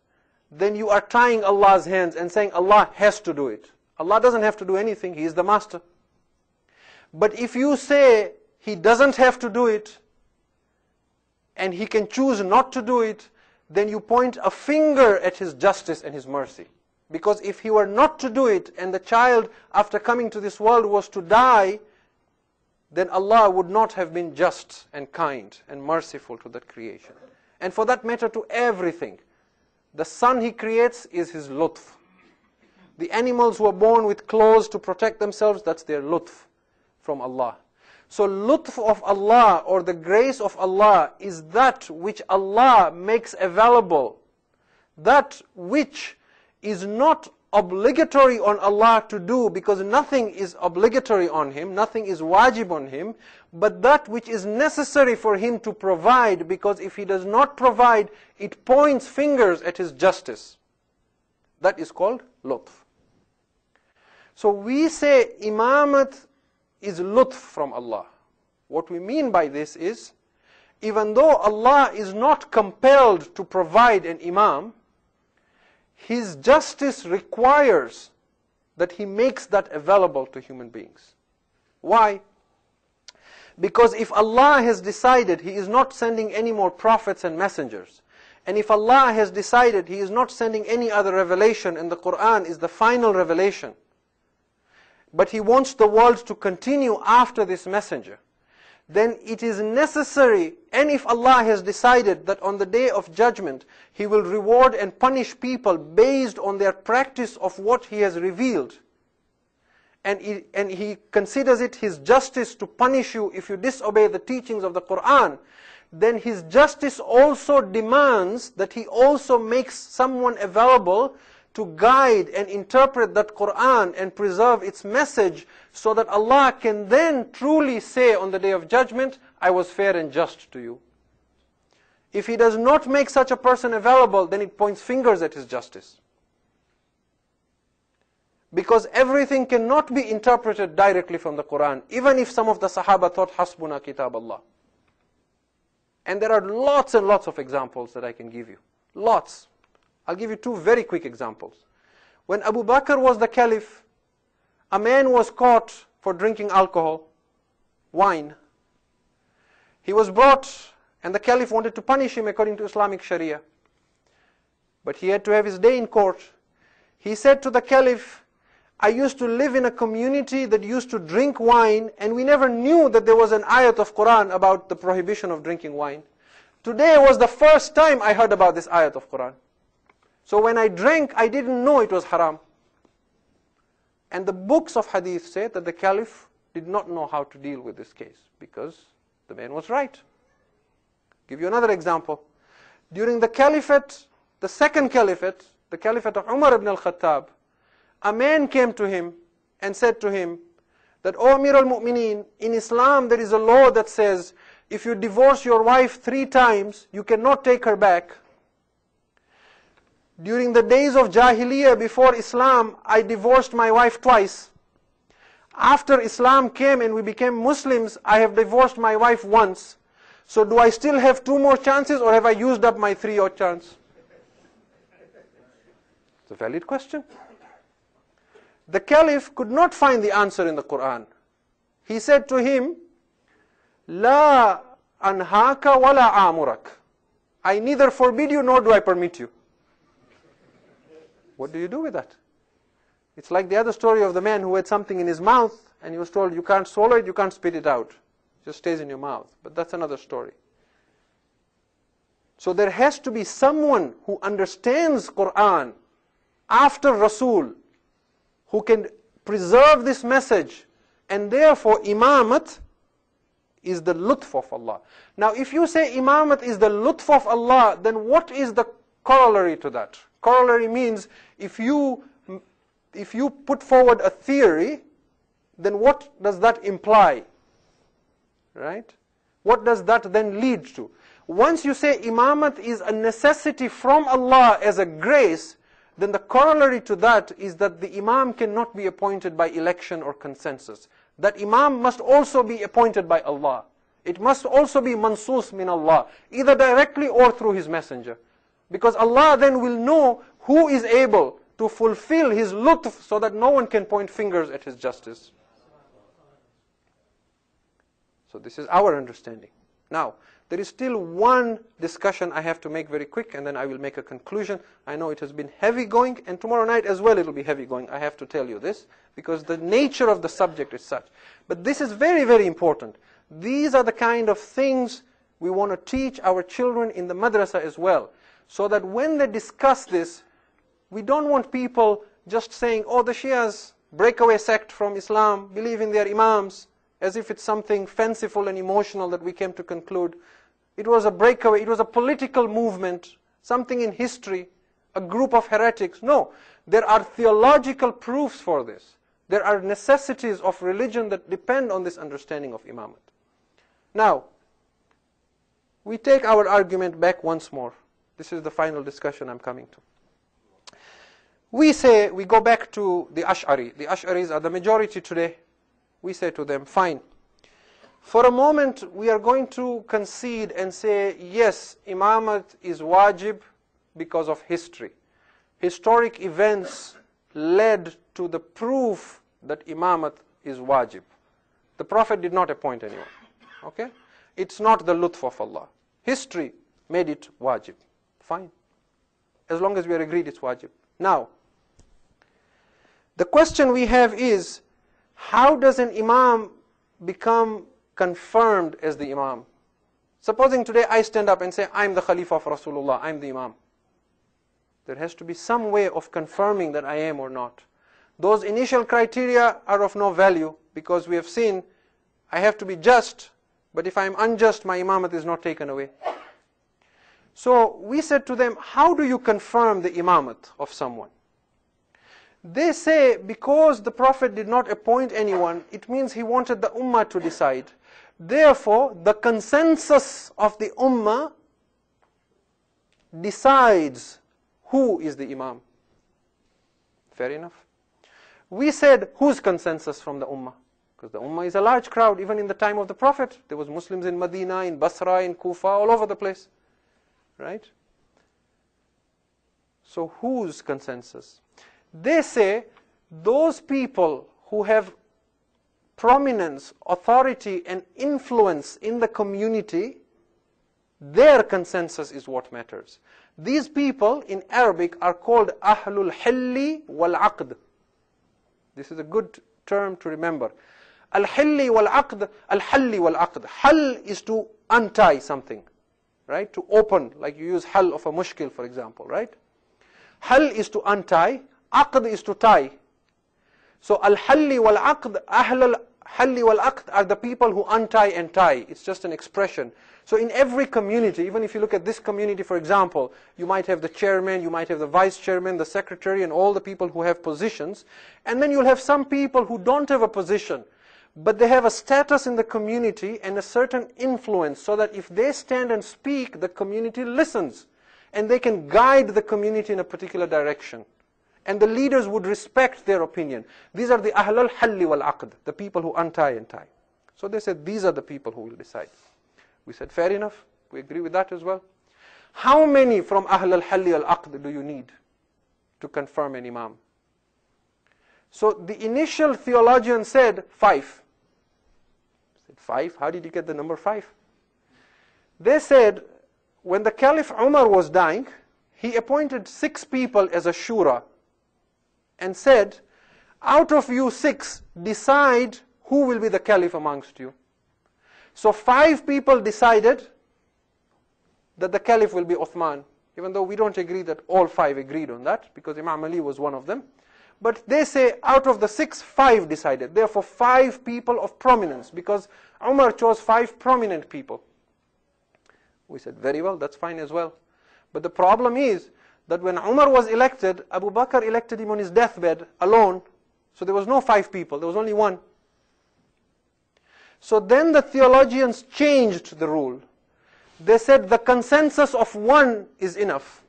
then you are tying Allah's hands and saying Allah has to do it. Allah doesn't have to do anything, He is the master. But if you say He doesn't have to do it, and He can choose not to do it, then you point a finger at His justice and His mercy. Because if He were not to do it, and the child after coming to this world was to die, then Allah would not have been just and kind and merciful to that creation. And for that matter, to everything. The sun He creates is His lutf. The animals who are born with claws to protect themselves, that's their lutf from Allah. So lutf of Allah, or the grace of Allah, is that which Allah makes available. That which is not obligatory on Allah to do, because nothing is obligatory on Him, nothing is wajib on Him, but that which is necessary for Him to provide, because if He does not provide, it points fingers at His justice. That is called lutf. So we say Imamate is lutf from Allah. What we mean by this is, even though Allah is not compelled to provide an imam, His justice requires that He makes that available to human beings. Why? Because if Allah has decided He is not sending any more prophets and messengers, and if Allah has decided He is not sending any other revelation, and the Quran is the final revelation, but He wants the world to continue after this messenger, then it is necessary, and if Allah has decided that on the day of judgment He will reward and punish people based on their practice of what He has revealed, and He considers it His justice to punish you if you disobey the teachings of the Quran, then His justice also demands that He also makes someone available to guide and interpret that Quran and preserve its message, so that Allah can then truly say on the day of judgment, I was fair and just to you. If He does not make such a person available, then it points fingers at His justice. Because everything cannot be interpreted directly from the Quran, even if some of the Sahaba thought, Hasbuna kitab Allah. And there are lots and lots of examples that I can give you. Lots. I'll give you two very quick examples. When Abu Bakr was the caliph, a man was caught for drinking alcohol, wine. He was brought, and the caliph wanted to punish him according to Islamic Sharia. But he had to have his day in court. He said to the caliph, I used to live in a community that used to drink wine, and we never knew that there was an ayat of Quran about the prohibition of drinking wine. Today was the first time I heard about this ayat of Quran. So when I drank, I didn't know it was haram. And the books of hadith say that the caliph did not know how to deal with this case, because the man was right. Give you another example. During the caliphate, the second caliphate, the caliphate of Umar ibn al-Khattab, a man came to him and said to him that, O Amir al-Mu'mineen, in Islam there is a law that says, if you divorce your wife 3 times, you cannot take her back. During the days of Jahiliyyah before Islam, I divorced my wife twice. After Islam came and we became Muslims, I have divorced my wife once. So do I still have 2 more chances, or have I used up my 3-odd chance? It's a valid question. The caliph could not find the answer in the Quran. He said to him, La anhaka wala amurak. I neither forbid you nor do I permit you. What do you do with that? It's like the other story of the man who had something in his mouth and he was told, you can't swallow it, you can't spit it out. It just stays in your mouth. But that's another story. So there has to be someone who understands Quran after Rasul, who can preserve this message, and therefore Imamat is the lutf of Allah. Now if you say Imamat is the lutf of Allah, then what is the corollary to that? Corollary means if you put forward a theory, then what does that imply? Right? What does that then lead to? Once you say Imamat is a necessity from Allah as a grace, then the corollary to that is that the Imam cannot be appointed by election or consensus. That Imam must also be appointed by Allah. It must also be mansus min Allah, either directly or through His messenger. Because Allah then will know who is able to fulfill His lutf so that no one can point fingers at His justice. So this is our understanding. Now, there is still one discussion I have to make very quick, and then I will make a conclusion. I know it has been heavy going, and tomorrow night as well it will be heavy going. I have to tell you this, because the nature of the subject is such. But this is very, very important. These are the kind of things we want to teach our children in the madrasa as well, so that when they discuss this, we don't want people just saying, oh, the Shias, breakaway sect from Islam, believe in their imams, as if it's something fanciful and emotional that we came to conclude. It was a breakaway, it was a political movement, something in history, a group of heretics. No, there are theological proofs for this. There are necessities of religion that depend on this understanding of Imamat. Now, we take our argument back once more. This is the final discussion I'm coming to. We go back to the Ash'ari. The Ash'aris are the majority today. We say to them, fine. For a moment, we are going to concede and say, yes, Imamat is wajib because of history. Historic events led to the proof that Imamat is wajib. The Prophet did not appoint anyone. Okay? It's not the lutf of Allah. History made it wajib. Fine. As long as we are agreed it's wajib. Now, the question we have is, how does an Imam become confirmed as the Imam? Supposing today I stand up and say, I'm the Khalifa of Rasulullah, I'm the Imam. There has to be some way of confirming that I am or not. Those initial criteria are of no value, because we have seen I have to be just, but if I am unjust, my Imamat is not taken away. So we said to them, how do you confirm the Imamat of someone? They say, because the Prophet did not appoint anyone, it means he wanted the Ummah to decide. Therefore, the consensus of the Ummah decides who is the Imam. Fair enough. We said, whose consensus from the Ummah? Because the Ummah is a large crowd, even in the time of the Prophet. There was Muslims in Medina, in Basra, in Kufa, all over the place. Right? So whose consensus? They say, those people who have prominence, authority, and influence in the community, their consensus is what matters. These people in Arabic are called Ahlul Hilli wal Aqd. This is a good term to remember. Al-Hilli wal Aqd, Al-Halli wal Aqd. Hal is to untie something, right? To open, like you use hal of a mushkil, for example, right? Hal is to untie, Aqd is to tie. So Al-Halli wal Aqd, Ahl al-Halli wal Aqd are the people who untie and tie. It's just an expression. So in every community, even if you look at this community, for example, you might have the chairman, you might have the vice chairman, the secretary, and all the people who have positions. And then you'll have some people who don't have a position, but they have a status in the community and a certain influence, so that if they stand and speak, the community listens. And they can guide the community in a particular direction. And the leaders would respect their opinion. These are the Ahlul Halli wal Aqd, the people who untie and tie. So they said, these are the people who will decide. We said, fair enough. We agree with that as well. How many from Ahlul Halli wal Aqd do you need to confirm an Imam? So the initial theologian said 5. I said, 5? How did you get the number 5? They said, when the Caliph Umar was dying, he appointed 6 people as a shura and said, out of you 6, decide who will be the Caliph amongst you. So 5 people decided that the caliph will be Uthman, even though we don't agree that all 5 agreed on that, because Imam Ali was one of them. But they say out of the 6, 5 decided. Therefore 5 people of prominence, because Umar chose 5 prominent people. We said, very well, that's fine as well. But the problem is that when Umar was elected, Abu Bakr elected him on his deathbed alone. So there was no 5 people, there was only 1. So then the theologians changed the rule. They said the consensus of 1 is enough.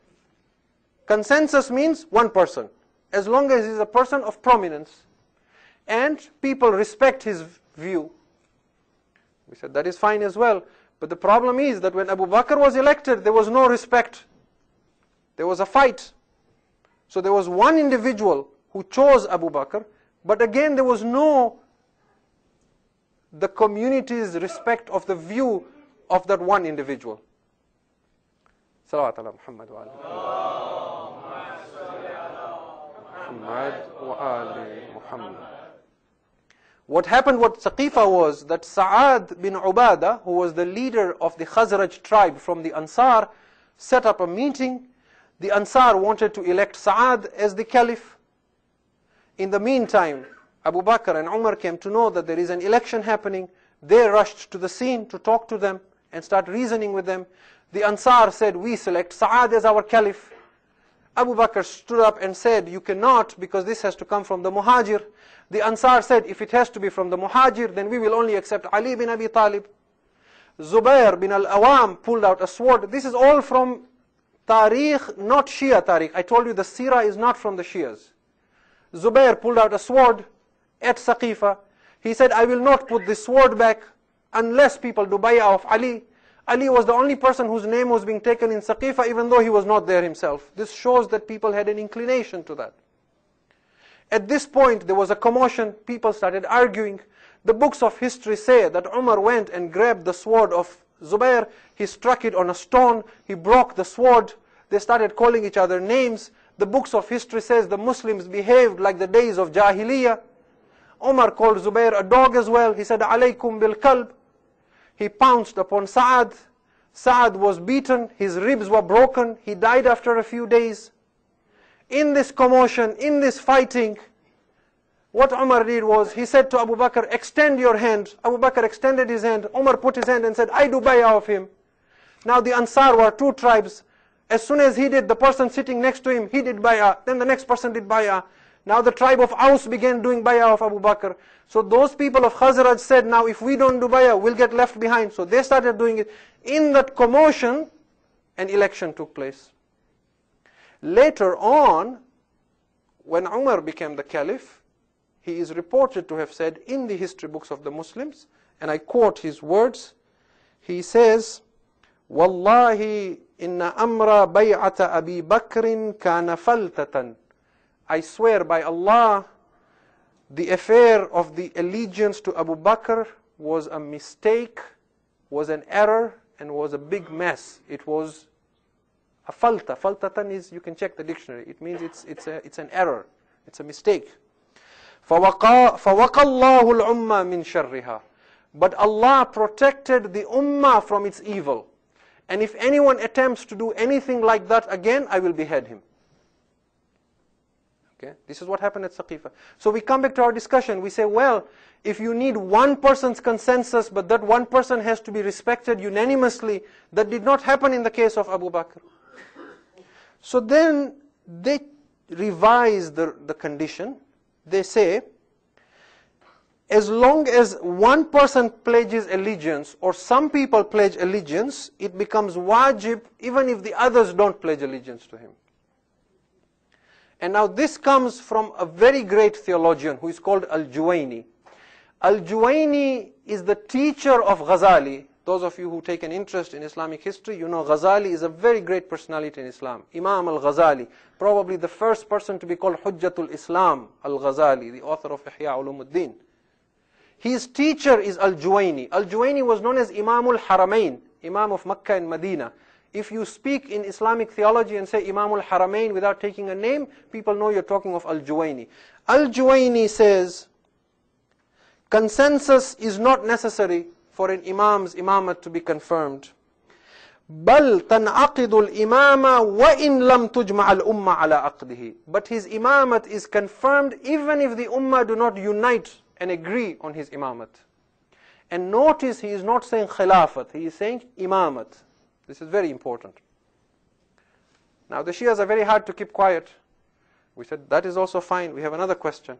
Consensus means 1 person, as long as he's a person of prominence and people respect his view. We said that is fine as well. But the problem is that when Abu Bakr was elected, there was no respect. There was a fight. So there was 1 individual who chose Abu Bakr, but again there was no the community's respect of the view of that 1 individual. Salawat ala Muhammad wa ali Muhammad. What happened with Saqifa was that Sa'ad bin Ubadah, who was the leader of the Khazraj tribe from the Ansar, set up a meeting. The Ansar wanted to elect Sa'ad as the caliph. In the meantime, Abu Bakr and Umar came to know that there is an election happening. They rushed to the scene to talk to them and start reasoning with them. The Ansar said, we select Sa'ad as our caliph. Abu Bakr stood up and said, you cannot, because this has to come from the Muhajir. The Ansar said, if it has to be from the Muhajir, then we will only accept Ali bin Abi Talib. Zubair bin al-Awam pulled out a sword. This is all from Tariq, not Shia Tariq. I told you the Sirah is not from the Shias. Zubair pulled out a sword at Saqifa. He said, I will not put this sword back unless people do bay'ah of Ali. Ali was the only person whose name was being taken in Saqifa, even though he was not there himself. This shows that people had an inclination to that. At this point, there was a commotion. People started arguing. The books of history say that Umar went and grabbed the sword of Zubair. He struck it on a stone. He broke the sword. They started calling each other names. The books of history says the Muslims behaved like the days of Jahiliyyah. Umar called Zubair a dog as well. He said, alaykum bil kalb. He pounced upon Sa'ad. Sa'ad was beaten. His ribs were broken. He died after a few days. In this commotion, in this fighting, what Umar did was, he said to Abu Bakr, extend your hand. Abu Bakr extended his hand. Umar put his hand and said, I do bay'ah of him. Now the Ansar were 2 tribes. As soon as he did, the person sitting next to him, he did bay'ah. Then the next person did bay'ah. Now the tribe of Aus began doing bay'ah of Abu Bakr. So those people of Khazraj said, now if we don't do bay'ah, we'll get left behind. So they started doing it. In that commotion, an election took place. Later on, when Umar became the caliph, he is reported to have said in the history books of the Muslims, and I quote his words, he says, Wallahi inna amra bay'ata Abi Bakrin kana faltatan. I swear by Allah, the affair of the allegiance to Abu Bakr was a mistake, was an error, and was a big mess. It was a falta. Faltatan is, you can check the dictionary. It means it's an error. It's a mistake. فَوَقَى اللَّهُ الْعُمَّةِ مِنْ شَرِّهَا. But Allah protected the ummah from its evil. And if anyone attempts to do anything like that again, I will behead him. Okay? This is what happened at Saqifa. So we come back to our discussion. We say, well, if you need 1 person's consensus, but that 1 person has to be respected unanimously, that did not happen in the case of Abu Bakr. So then they revise the condition. They say, as long as 1 person pledges allegiance, or some people pledge allegiance, it becomes wajib even if the others don't pledge allegiance to him. And now this comes from a very great theologian who is called Al-Juwayni. Al-Juwayni is the teacher of Ghazali. Those of you who take an interest in Islamic history, you know Ghazali is a very great personality in Islam. Imam al-Ghazali, probably the first person to be called Hujjatul Islam, al-Ghazali, the author of Ihya Ulumuddin. His teacher is Al-Juwayni. Al-Juwayni was known as Imam al-Haramain, Imam of Makkah and Medina. If you speak in Islamic theology and say Imam al-Haramain without taking a name, people know you're talking of Al-Juwayni. Al-Juwayni says, consensus is not necessary for an imam's imamate to be confirmed. بل تنعقد الإمامة وإن لم تجمع الأمة على عقده. But his imamat is confirmed even if the ummah do not unite and agree on his imamat. And notice he is not saying khilafat, he is saying imamat. This is very important. Now the Shias are very hard to keep quiet. We said that is also fine. We have another question.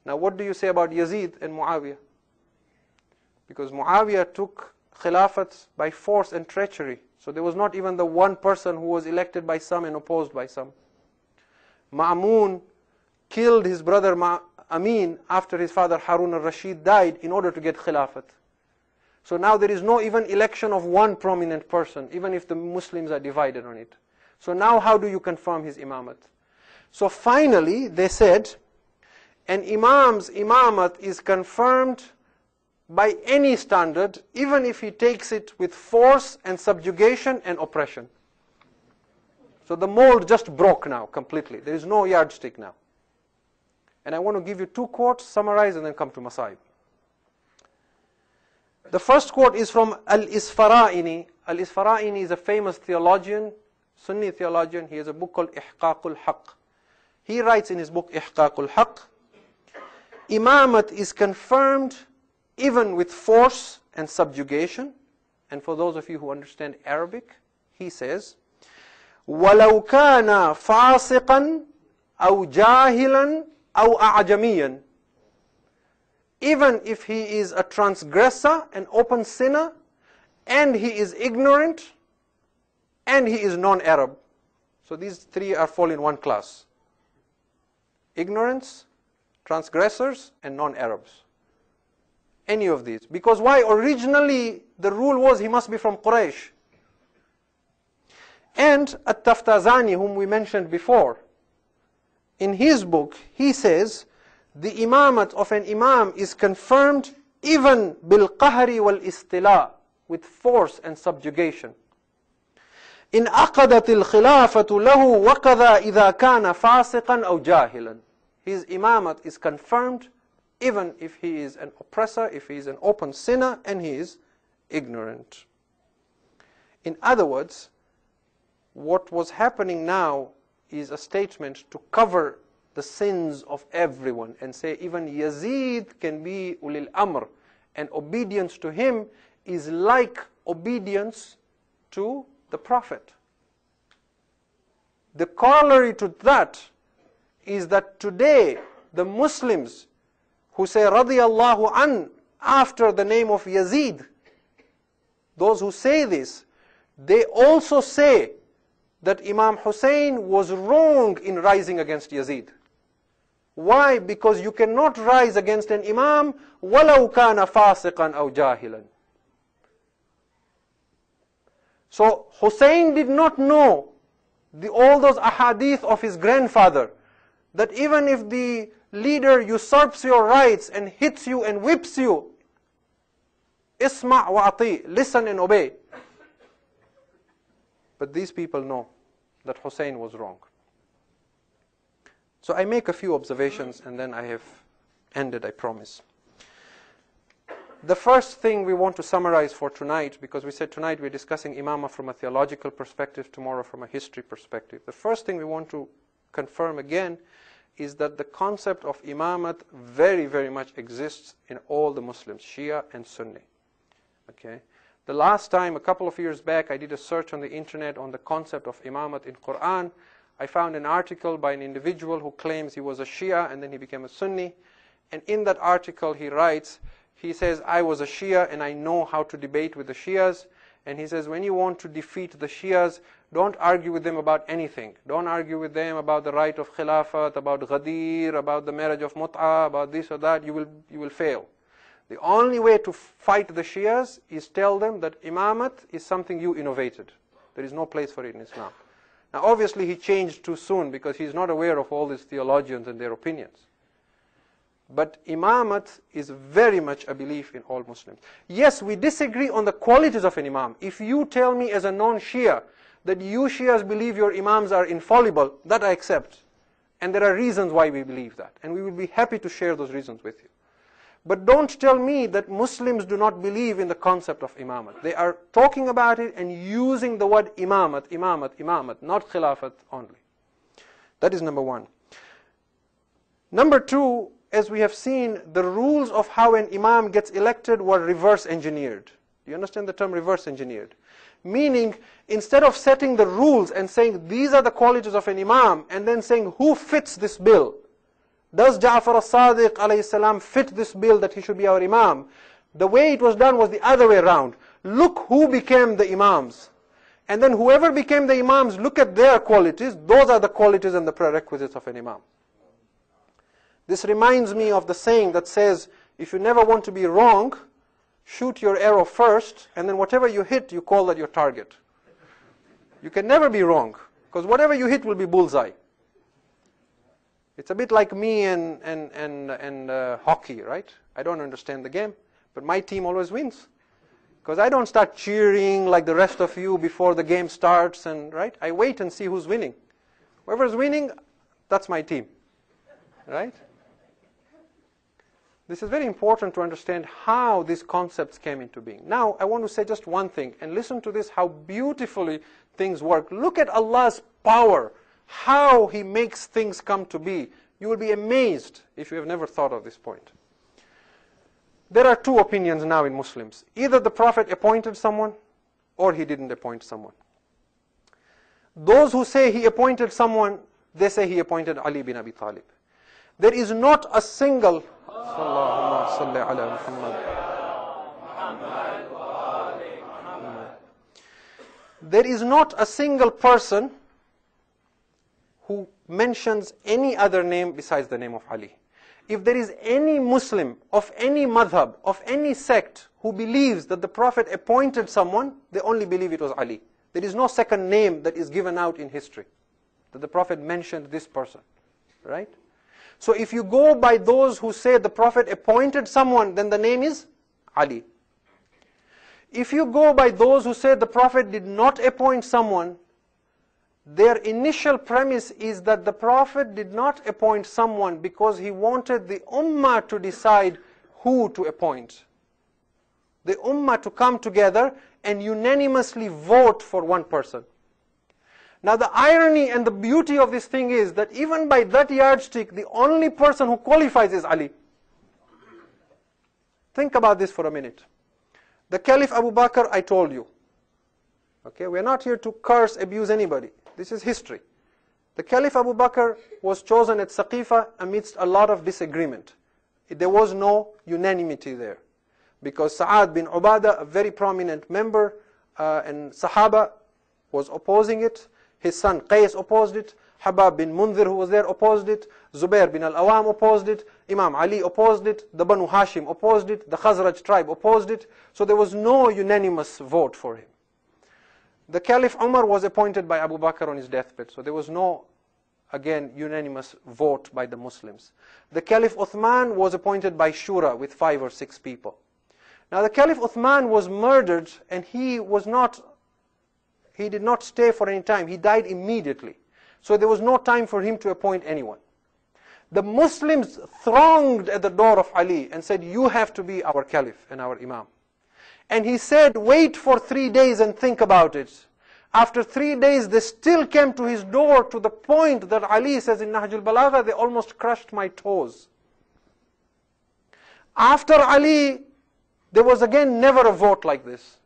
Now what do you say about Yazid and Muawiyah? Because Muawiyah took khilafat by force and treachery. So there was not even the one person who was elected by some and opposed by some. Ma'mun killed his brother Amin after his father Harun al-Rashid died in order to get khilafat. So now there is no even election of one prominent person, even if the Muslims are divided on it. So now how do you confirm his imamat? So finally they said, an imam's imamat is confirmed by any standard, even if he takes it with force and subjugation and oppression. So the mold just broke now completely. There is no yardstick now. And I want to give you two quotes, summarize, and then come to Masaib. The first quote is from Al-Isfara'ini. Al-Isfara'ini is a famous theologian, Sunni theologian. He has a book called Ihqaqul Haqq. He writes in his book Ihqaqul Haqq, imamat is confirmed even with force and subjugation. And for those of you who understand Arabic, he says, وَلَوْ كَانَ فَاسِقًا أَوْ جَاهِلًا أَوْ أَعْجَمِيًا. Even if he is a transgressor, an open sinner, and he is ignorant, and he is non-Arab. So these three are fall in one class. Ignorance, transgressors, and non-Arabs. Any of these. Because why? Originally, the rule was he must be from Quraysh. And At-Taftazani, whom we mentioned before, in his book, he says, the imamat of an imam is confirmed even bil-qahri wal-istila, with force and subjugation. In aqadat al-khilafatu lahu waqadha idha kana fasiqan aw jahilan. His imamat is confirmed even if he is an oppressor, if he is an open sinner, and he is ignorant. In other words, what was happening now is a statement to cover the sins of everyone and say even Yazid can be ulil amr, and obedience to him is like obedience to the Prophet. The corollary to that is that today the Muslims who say radiyallahu an after the name of Yazid, those who say this, they also say that Imam Hussein was wrong in rising against Yazid. Why? Because you cannot rise against an Imam وَلَوْ كَانَ فَاسِقًا أَوْ جَاهِلًا. So Hussein did not know all those ahadith of his grandfather, that even if the leader usurps your rights and hits you and whips you, isma' wa ati, listen and obey. But these people know that Hussein was wrong. So I make a few observations and then I have ended, I promise. The first thing we want to summarize for tonight, because we said tonight we're discussing imamah from a theological perspective, tomorrow from a history perspective. The first thing we want to confirm again is that the concept of imamat very, very much exists in all the Muslims, Shia and Sunni. Okay? The last time, a couple of years back, I did a search on the internet on the concept of imamat in Quran. I found an article by an individual who claims he was a Shia and then he became a Sunni. And in that article he writes, he says, I was a Shia and I know how to debate with the Shias. And he says, when you want to defeat the Shias, don't argue with them about anything. Don't argue with them about the right of Khilafat, about Ghadir, about the marriage of Mut'ah, about this or that. You will fail. The only way to fight the Shias is tell them that imamat is something you innovated. There is no place for it in Islam. Now obviously he changed too soon because he's not aware of all these theologians and their opinions. But imamat is very much a belief in all Muslims. Yes, we disagree on the qualities of an imam. If you tell me as a non-Shia that you Shias believe your imams are infallible, that I accept. And there are reasons why we believe that. And we will be happy to share those reasons with you. But don't tell me that Muslims do not believe in the concept of Imamate. They are talking about it and using the word Imamate, Imamate, Imamate, not Khilafat only. That is number one. Number two, as we have seen, the rules of how an Imam gets elected were reverse engineered. Do you understand the term reverse engineered? Meaning, instead of setting the rules and saying these are the qualities of an Imam, and then saying who fits this bill, does Ja'far as-Sadiq alayhi salam fit this bill that he should be our Imam? The way it was done was the other way around. Look who became the Imams. And then whoever became the Imams, look at their qualities. Those are the qualities and the prerequisites of an Imam. This reminds me of the saying that says, if you never want to be wrong, shoot your arrow first, and then whatever you hit, you call that your target. You can never be wrong, because whatever you hit will be bullseye. It's a bit like me and hockey, right? I don't understand the game, but my team always wins. Because I don't start cheering like the rest of you before the game starts, and right? I wait and see who's winning. Whoever's winning, that's my team, right? This is very important to understand how these concepts came into being. Now, I want to say just one thing, and listen to this, how beautifully things work. Look at Allah's power, how He makes things come to be. You will be amazed if you have never thought of this point. There are two opinions now in Muslims. Either the Prophet appointed someone, or he didn't appoint someone. Those who say he appointed someone, they say he appointed Ali bin Abi Talib. There is not a single there is not a single person who mentions any other name besides the name of Ali. If there is any Muslim of any madhab, of any sect, who believes that the Prophet appointed someone, they only believe it was Ali. There is no second name that is given out in history, that the Prophet mentioned this person, right? So if you go by those who say the Prophet appointed someone, then the name is Ali. If you go by those who say the Prophet did not appoint someone, their initial premise is that the Prophet did not appoint someone because he wanted the Ummah to decide who to appoint. The Ummah to come together and unanimously vote for one person. Now the irony and the beauty of this thing is that even by that yardstick, the only person who qualifies is Ali. Think about this for a minute. The Caliph Abu Bakr, I told you. Okay, we're not here to curse, abuse anybody. This is history. The Caliph Abu Bakr was chosen at Saqifa amidst a lot of disagreement. There was no unanimity there. Because Sa'ad bin Ubadah, a very prominent member and Sahaba, was opposing it. His son Qais opposed it. Habab bin Munzir, who was there, opposed it. Zubair bin al-Awam opposed it. Imam Ali opposed it. The Banu Hashim opposed it. The Khazraj tribe opposed it. So there was no unanimous vote for him. The Caliph Umar was appointed by Abu Bakr on his deathbed. So there was no, again, unanimous vote by the Muslims. The Caliph Uthman was appointed by Shura with 5 or 6 people. Now the Caliph Uthman was murdered, and he did not stay for any time. He died immediately. So there was no time for him to appoint anyone. The Muslims thronged at the door of Ali and said, you have to be our Caliph and our Imam. And he said, wait for 3 days and think about it. After 3 days, they still came to his door, to the point that Ali says in Nahjul Balagha, they almost crushed my toes. After Ali, there was again never a vote like this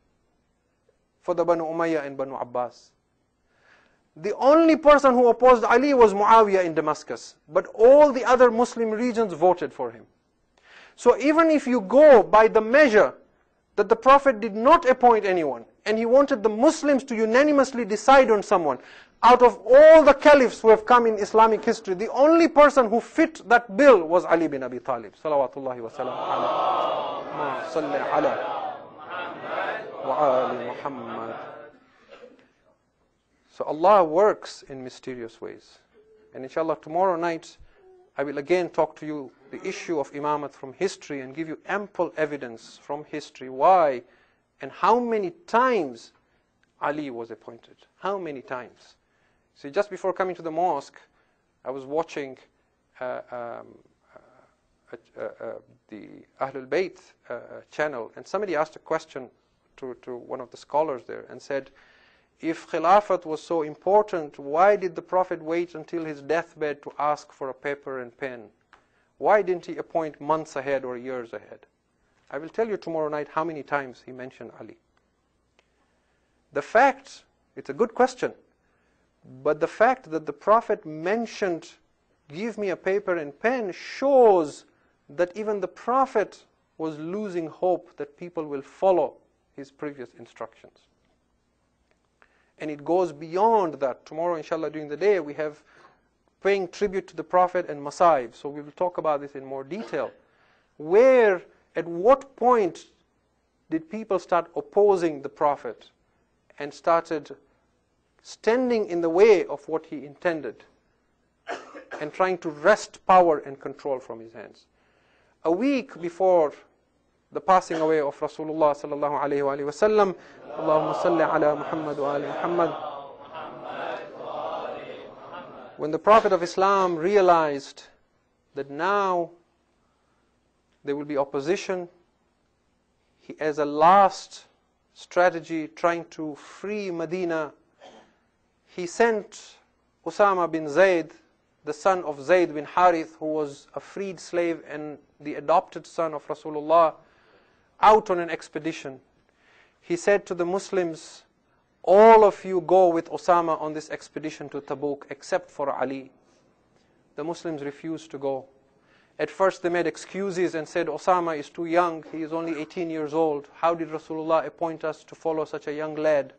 for the Banu Umayyah and Banu Abbas. The only person who opposed Ali was Muawiyah in Damascus, but all the other Muslim regions voted for him. So even if you go by the measure that the Prophet did not appoint anyone, and he wanted the Muslims to unanimously decide on someone, out of all the caliphs who have come in Islamic history, the only person who fit that bill was Ali bin Abi Talib. Salawatullahi wa salam alayhi. Salli ala wa ali Muhammad. So Allah works in mysterious ways. And inshallah tomorrow night, I will again talk to you the issue of Imamate from history and give you ample evidence from history why and how many times Ali was appointed. How many times? See, just before coming to the mosque, I was watching a the Ahlul Bayt channel, and somebody asked a question to one of the scholars there and said, if Khilafat was so important, why did the Prophet wait until his deathbed to ask for a paper and pen? Why didn't he appoint months ahead or years ahead? I will tell you tomorrow night how many times he mentioned Ali. The fact, it's a good question, but the fact that the Prophet mentioned, give me a paper and pen, shows that even the Prophet was losing hope that people will follow his previous instructions. And it goes beyond that. Tomorrow, inshallah, during the day, we have paying tribute to the Prophet and Masaib. So we will talk about this in more detail. Where, at what point did people start opposing the Prophet and started standing in the way of what he intended and trying to wrest power and control from his hands? A week before the passing away of Rasulullah sallallahu alayhi wa sallam, Allahumma salli ala Muhammad wa ali Muhammad. When the Prophet of Islam realized that now there will be opposition, he, as a last strategy trying to free Medina, he sent Usama bin Zayd, the son of Zayd bin Harith, who was a freed slave and the adopted son of Rasulullah, out on an expedition. He said to the Muslims, all of you go with Osama on this expedition to Tabuk except for Ali. The Muslims refused to go. At first they made excuses and said, Osama is too young, he is only 18 years old. How did Rasulullah appoint us to follow such a young lad?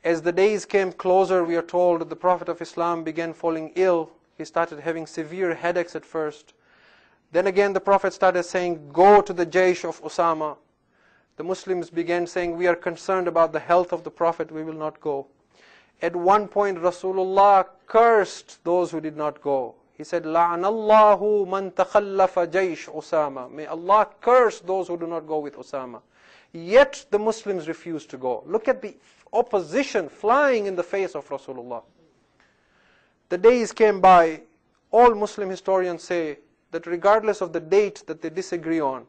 As the days came closer, we are told that the Prophet of Islam began falling ill. He started having severe headaches at first. Then again the Prophet started saying, go to the Jaysh of Osama. The Muslims began saying, we are concerned about the health of the Prophet, we will not go. At one point Rasulullah cursed those who did not go. He said, La'anallahu man takhallafa Jaysh Osama. May Allah curse those who do not go with Osama. Yet the Muslims refused to go. Look at the opposition flying in the face of Rasulullah. The days came by. All Muslim historians say that regardless of the date that they disagree on,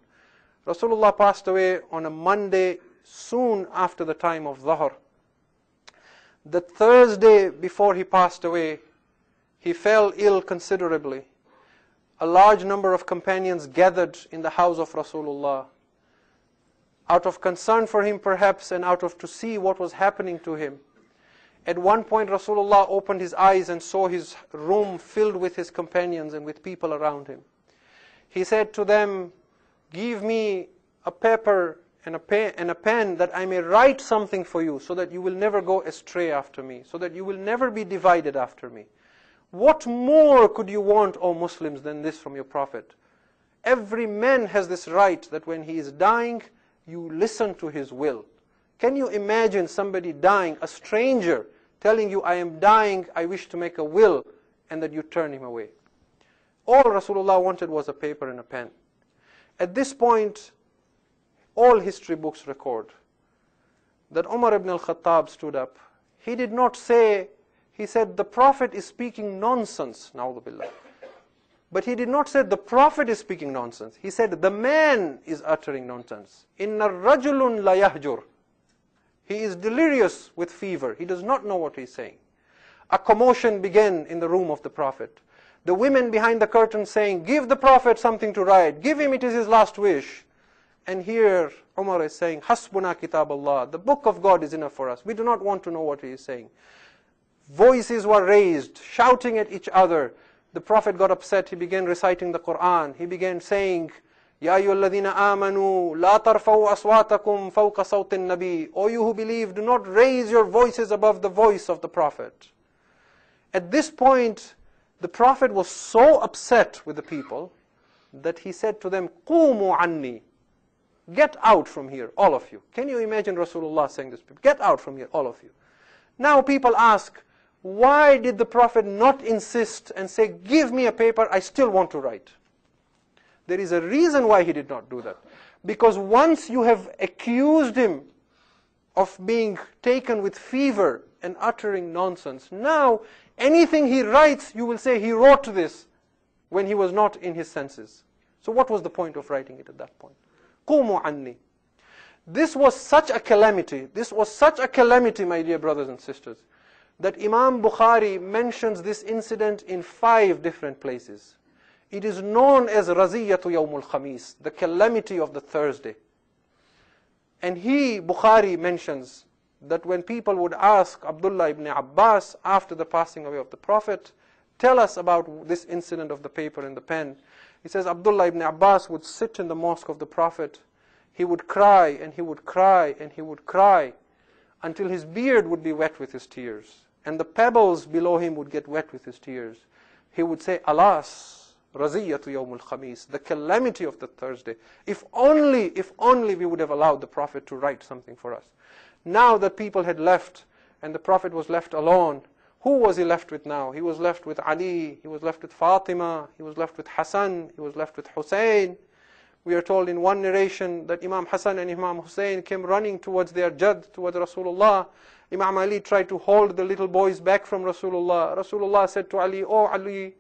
Rasulullah passed away on a Monday soon after the time of Dhuhr. The Thursday before he passed away, he fell ill considerably. A large number of companions gathered in the house of Rasulullah, out of concern for him perhaps, and out of to see what was happening to him. At one point Rasulullah opened his eyes and saw his room filled with his companions and with people around him. He said to them, give me a paper and a pen that I may write something for you so that you will never go astray after me, so that you will never be divided after me. What more could you want, O Muslims, than this from your Prophet? Every man has this right that when he is dying, you listen to his will. Can you imagine somebody dying, a stranger, telling you, I am dying, I wish to make a will, and that you turn him away? All Rasulullah wanted was a paper and a pen. At this point, all history books record that Umar ibn al-Khattab stood up. He did not say, he said, the Prophet is speaking nonsense, na'udhu billah. But he did not say the Prophet is speaking nonsense. He said the man is uttering nonsense. Inna rajulun la yahjur. He is delirious with fever. He does not know what he is saying. A commotion began in the room of the Prophet. The women behind the curtain saying, give the Prophet something to write. Give him, it is his last wish. And here Umar is saying, Hasbuna kitab Allah. The book of God is enough for us. We do not want to know what he is saying. Voices were raised, shouting at each other. The Prophet got upset. He began reciting the Quran. He began saying, Ya ayyuhalladhina amanu, la tarfa'u aswatakum fawqa sawtin nabi. O you who believe, do not raise your voices above the voice of the Prophet. At this point, the Prophet was so upset with the people that he said to them, Qumu anni. Get out from here, all of you. Can you imagine Rasulullah saying this? Get out from here, all of you. Now people ask, why did the Prophet not insist and say, give me a paper, I still want to write? There is a reason why he did not do that. Because once you have accused him of being taken with fever and uttering nonsense, now anything he writes, you will say he wrote this when he was not in his senses. So what was the point of writing it at that point? قُومُوا عَنِّي. This was such a calamity. This was such a calamity, my dear brothers and sisters, that Imam Bukhari mentions this incident in 5 different places. It is known as Raziyatu Yawmul Khamis, the calamity of the Thursday. And Bukhari mentions that when people would ask Abdullah ibn Abbas after the passing away of the Prophet, tell us about this incident of the paper and the pen. He says Abdullah ibn Abbas would sit in the mosque of the Prophet. He would cry and he would cry and he would cry until his beard would be wet with his tears. And the pebbles below him would get wet with his tears. He would say, alas, Raziyatu Yawmul Khamis, the calamity of the Thursday. If only we would have allowed the Prophet to write something for us. Now that people had left and the Prophet was left alone, who was he left with now? He was left with Ali, he was left with Fatima, he was left with Hassan, he was left with Hussein. We are told in one narration that Imam Hassan and Imam Hussein came running towards their Jadd, towards Rasulullah. Imam Ali tried to hold the little boys back from Rasulullah. Rasulullah said to Ali, "O Ali,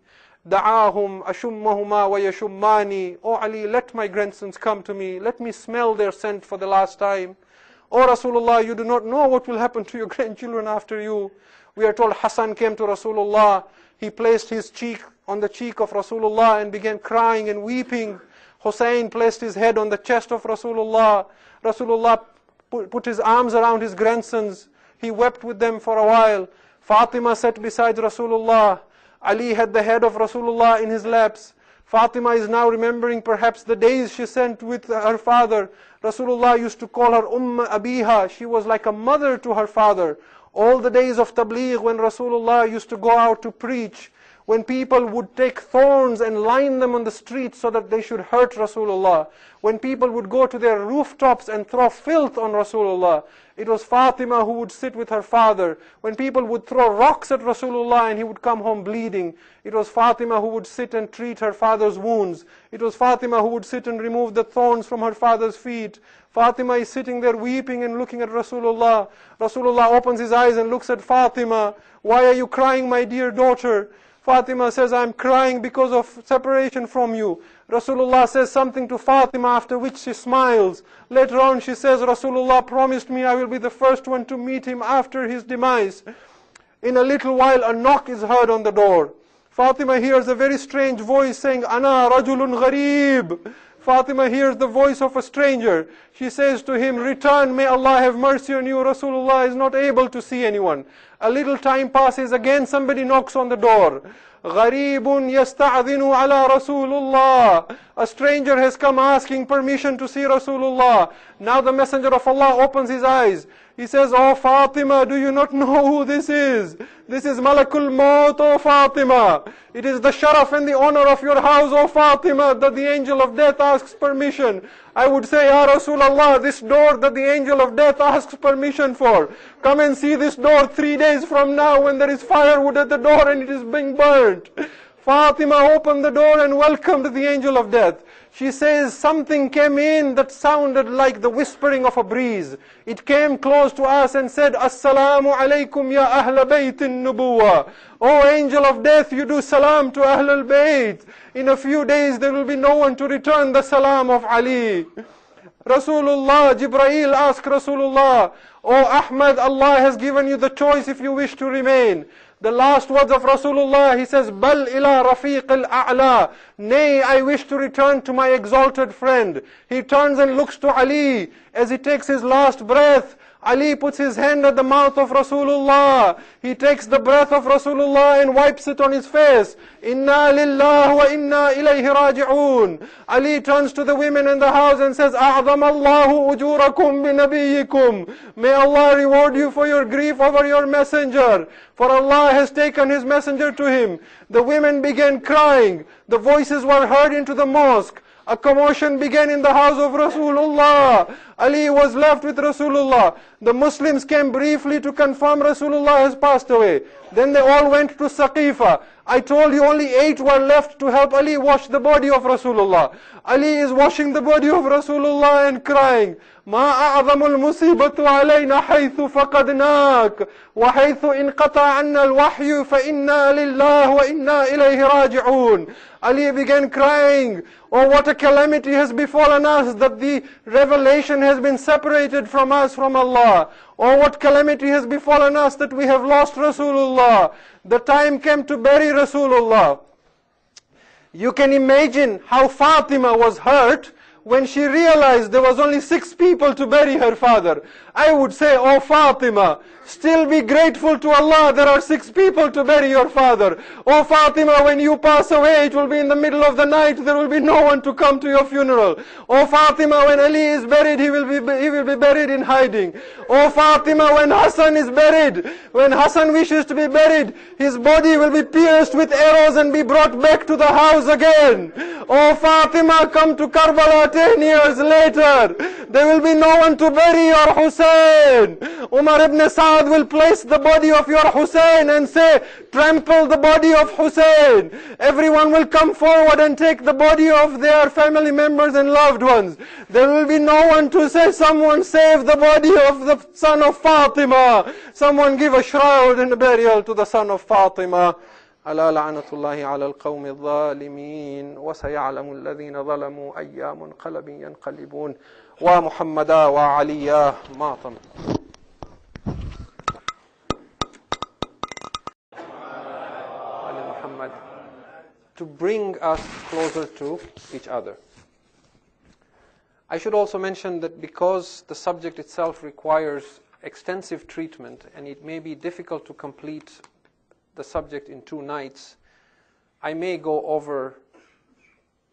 da'ahum ashummahuma wa yashummani. O Ali, let my grandsons come to me. Let me smell their scent for the last time. O Rasulullah, you do not know what will happen to your grandchildren after you." We are told Hassan came to Rasulullah. He placed his cheek on the cheek of Rasulullah and began crying and weeping. Hussein placed his head on the chest of Rasulullah. Rasulullah put his arms around his grandsons. He wept with them for a while. Fatima sat beside Rasulullah. Ali had the head of Rasulullah in his laps. Fatima is now remembering perhaps the days she spent with her father. Rasulullah used to call her Abiha. She was like a mother to her father. All the days of Tabligh, when Rasulullah used to go out to preach, when people would take thorns and line them on the streets so that they should hurt Rasulullah, when people would go to their rooftops and throw filth on Rasulullah, it was Fatima who would sit with her father. When people would throw rocks at Rasulullah and he would come home bleeding, it was Fatima who would sit and treat her father's wounds. It was Fatima who would sit and remove the thorns from her father's feet. Fatima is sitting there weeping and looking at Rasulullah. Rasulullah opens his eyes and looks at Fatima. "Why are you crying, my dear daughter?" Fatima says, "I'm crying because of separation from you." Rasulullah says something to Fatima, after which she smiles. Later on she says, "Rasulullah promised me I will be the first one to meet him after his demise." In a little while a knock is heard on the door. Fatima hears a very strange voice saying, "Ana rajulun gharib." Fatima hears the voice of a stranger. She says to him, "Return, may Allah have mercy on you." Rasulullah is not able to see anyone. A little time passes, again somebody knocks on the door. "Gharibun yasta'adhinu ala Rasulullah." A stranger has come asking permission to see Rasulullah. Now the Messenger of Allah opens his eyes. He says, "Oh Fatima, do you not know who this is? This is Malakul Maut, O Fatima. It is the sharaf and the honor of your house, O Fatima, that the angel of death asks permission." I would say, "Ya Rasulullah, this door that the angel of death asks permission for, come and see this door 3 days from now when there is firewood at the door and it is being burnt." Fatima opened the door and welcomed the angel of death. She says, "Something came in that sounded like the whispering of a breeze. It came close to us and said, 'Assalamu alaykum ya Ahla Baytin Nubuwa.' O angel of death, you do salam to Ahlul Bayt. In a few days there will be no one to return the salam of Ali." Rasulullah, Jibreel asked Rasulullah, "O Ahmad, Allah has given you the choice if you wish to remain." The last words of Rasulullah, he says, "Bal ila rafiq al-a'la." Nay, I wish to return to my exalted friend. He turns and looks to Ali. As he takes his last breath, Ali puts his hand at the mouth of Rasulullah. He takes the breath of Rasulullah and wipes it on his face. "Inna lillahi wa inna ilayhi raji'un." Ali turns to the women in the house and says, "A'zam Allahu ujurakum bi nabiyyikum." May Allah reward you for your grief over your messenger, for Allah has taken his messenger to him. The women began crying. The voices were heard into the mosque. A commotion began in the house of Rasulullah. Ali was left with Rasulullah. The Muslims came briefly to confirm Rasulullah has passed away. Then they all went to Saqifa. I told you only 8 were left to help Ali wash the body of Rasulullah. Ali is washing the body of Rasulullah and crying, "Ma a'zamul musibatu alayna haythu faqadnak, wa haythu inqata anna al-wahyu fa inna lillahi wa inna ilayhi raji'un." Ali began crying, "Oh, what a calamity has befallen us, that the revelation has been separated from us, from Allah. Oh, what calamity has befallen us, that we have lost Rasulullah. The time came to bury Rasulullah." You can imagine how Fatima was hurt when she realized there was only 6 people to bury her father. I would say, "Oh Fatima, still be grateful to Allah, there are 6 people to bury your father. Oh Fatima, when you pass away, it will be in the middle of the night, there will be no one to come to your funeral. Oh Fatima, when Ali is buried, he will be buried in hiding. Oh Fatima, when Hassan is buried, when Hassan wishes to be buried, his body will be pierced with arrows and be brought back to the house again. Oh Fatima, come to Karbala 10 years later, there will be no one to bury your Hussein. Umar ibn Saad will place the body of your Hussein and say, trample the body of Hussein. Everyone will come forward and take the body of their family members and loved ones. There will be no one to say, someone save the body of the son of Fatima. Someone give a shroud and a burial to the son of Fatima. ألا لعنة الله على القوم الظالمين وسيعلم الذين ظلموا أي منقلب ينقلبون ومحمدا وعليا ماطم. Muhammad, to bring us closer to each other. I should also mention that because the subject itself requires extensive treatment and it may be difficult to complete the subject in 2 nights, I may go over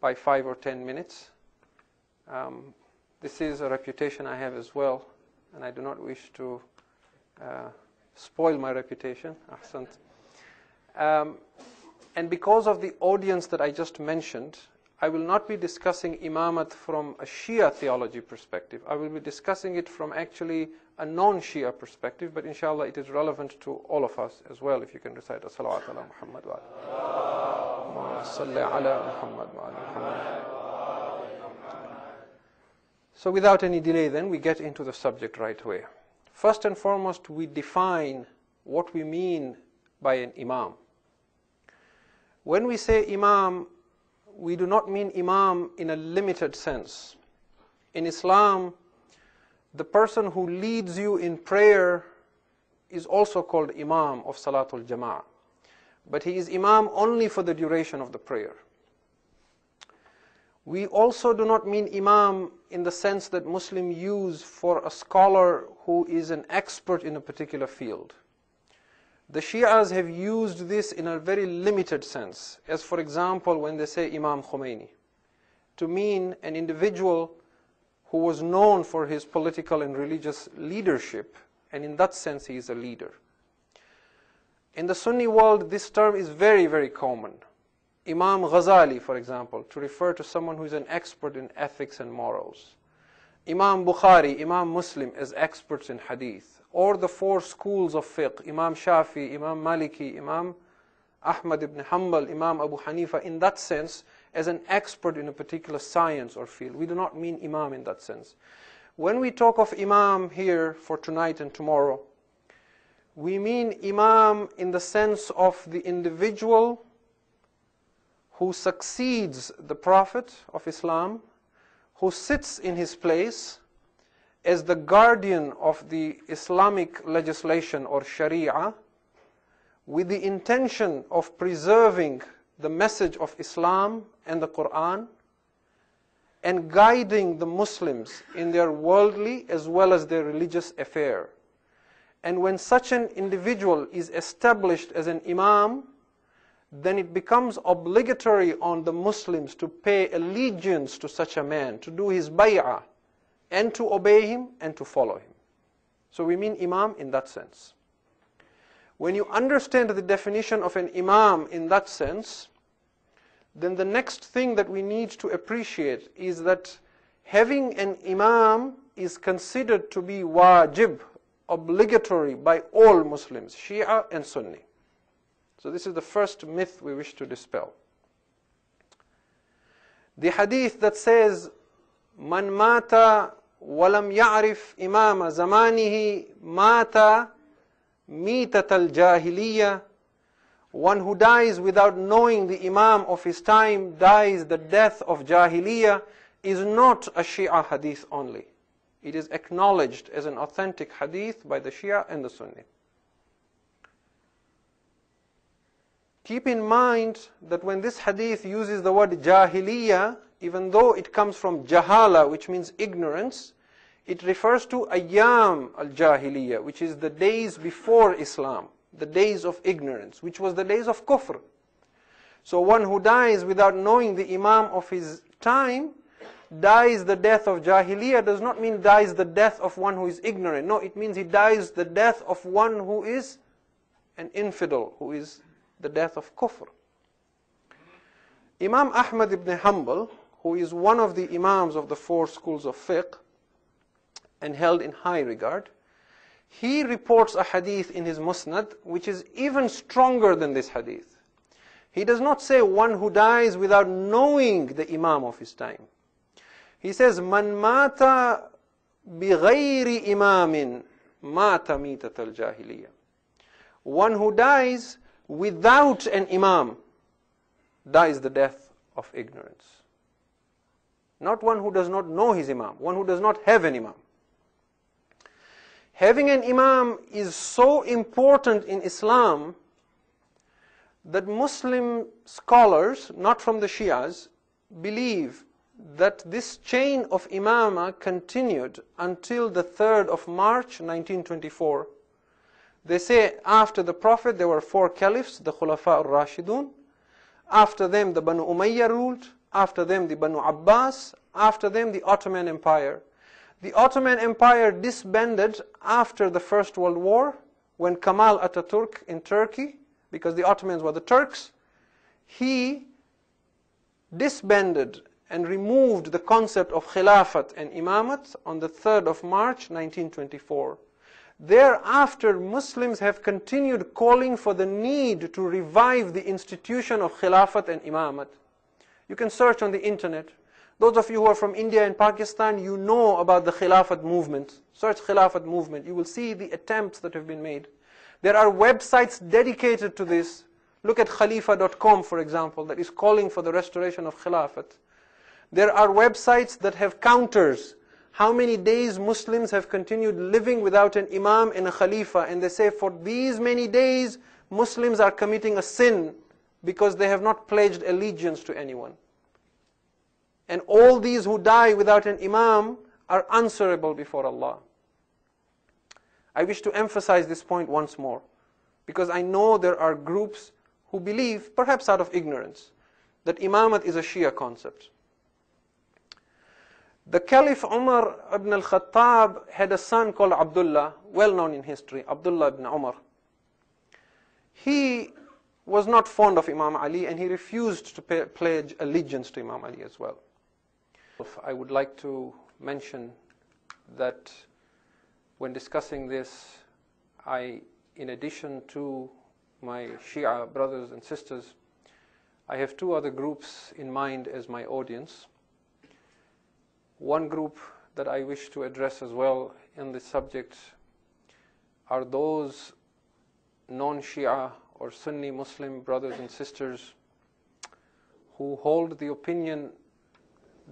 by 5 or 10 minutes. This is a reputation I have as well, and I do not wish to spoil my reputation. Ahsant. And because of the audience that I just mentioned, I will not be discussing Imamate from a Shia theology perspective. I will be discussing it from actually a non-Shia perspective, but inshallah it is relevant to all of us as well. If you can recite as-salawat ala Muhammad wa ala salli ala Muhammad wa ala Muhammad. So without any delay then, we get into the subject right away. First and foremost, we define what we mean by an imam. When we say imam, we do not mean imam in a limited sense. In Islam, the person who leads you in prayer is also called imam of Salatul Jama'ah. But he is imam only for the duration of the prayer. We also do not mean imam in the sense that Muslims use for a scholar who is an expert in a particular field. The Shias have used this in a very limited sense, as for example when they say Imam Khomeini, to mean an individual who was known for his political and religious leadership, and in that sense he is a leader. In the Sunni world, this term is very, very common. Imam Ghazali, for example, to refer to someone who is an expert in ethics and morals. Imam Bukhari, Imam Muslim as experts in hadith. Or the 4 schools of fiqh, Imam Shafi, Imam Maliki, Imam Ahmad ibn Hanbal, Imam Abu Hanifa, in that sense, as an expert in a particular science or field. We do not mean imam in that sense. When we talk of imam here for tonight and tomorrow, we mean imam in the sense of the individual who succeeds the Prophet of Islam, who sits in his place as the guardian of the Islamic legislation or Sharia, with the intention of preserving the message of Islam and the Quran, and guiding the Muslims in their worldly as well as their religious affair. And when such an individual is established as an imam, then it becomes obligatory on the Muslims to pay allegiance to such a man, to do his bay'ah, and to obey him and to follow him. So we mean imam in that sense. When you understand the definition of an imam in that sense, then the next thing that we need to appreciate is that having an imam is considered to be wajib, obligatory by all Muslims, Shia and Sunni. So this is the first myth we wish to dispel. The hadith that says, Man mata walam ya'rif imama zamanihi mata mitat al-jahiliya One who dies without knowing the Imam of his time dies the death of Jahiliyyah is not a Shia hadith only. It is acknowledged as an authentic hadith by the Shia and the Sunni. Keep in mind that when this hadith uses the word Jahiliyyah, even though it comes from Jahala, which means ignorance, it refers to Ayyam al-Jahiliyyah, which is the days before Islam, the days of ignorance, which was the days of Kufr. So one who dies without knowing the Imam of his time dies the death of Jahiliyyah does not mean dies the death of one who is ignorant. No, it means he dies the death of one who is an infidel, who is the death of Kufr. Imam Ahmad ibn Hanbal, who is one of the Imams of the 4 schools of fiqh and held in high regard, he reports a hadith in his Musnad which is even stronger than this hadith. He does not say one who dies without knowing the Imam of his time. He says, Man mata bighayri imamin mata mitat al-jahiliyyah. One who dies without an Imam dies the death of ignorance. Not one who does not know his Imam, one who does not have an Imam. Having an Imam is so important in Islam that Muslim scholars, not from the Shias, believe that this chain of Imamah continued until the 3rd of March 1924. They say after the Prophet there were 4 caliphs, the Khulafa al-Rashidun. After them the Banu Umayyah ruled. After them the Banu Abbas. After them the Ottoman Empire. The Ottoman Empire disbanded after the First World War when Kemal Ataturk in Turkey, because the Ottomans were the Turks, he disbanded and removed the concept of Khilafat and Imamate on the 3rd of March 1924. Thereafter, Muslims have continued calling for the need to revive the institution of Khilafat and Imamate. You can search on the internet. Those of you who are from India and Pakistan, you know about the Khilafat movement. Search Khilafat movement. You will see the attempts that have been made. There are websites dedicated to this. Look at khalifa.com, for example, that is calling for the restoration of Khilafat. There are websites that have counters. How many days Muslims have continued living without an Imam and a Khalifa, and they say for these many days Muslims are committing a sin because they have not pledged allegiance to anyone. And all these who die without an Imam are answerable before Allah. I wish to emphasize this point once more, because I know there are groups who believe, perhaps out of ignorance, that Imamate is a Shia concept. The Caliph Umar ibn al-Khattab had a son called Abdullah, well known in history, Abdullah ibn Umar. He was not fond of Imam Ali and he refused to pledge allegiance to Imam Ali as well. I would like to mention that when discussing this, in addition to my Shia brothers and sisters, I have 2 other groups in mind as my audience. One group that I wish to address as well in this subject are those non-Shia or Sunni Muslim brothers and sisters who hold the opinion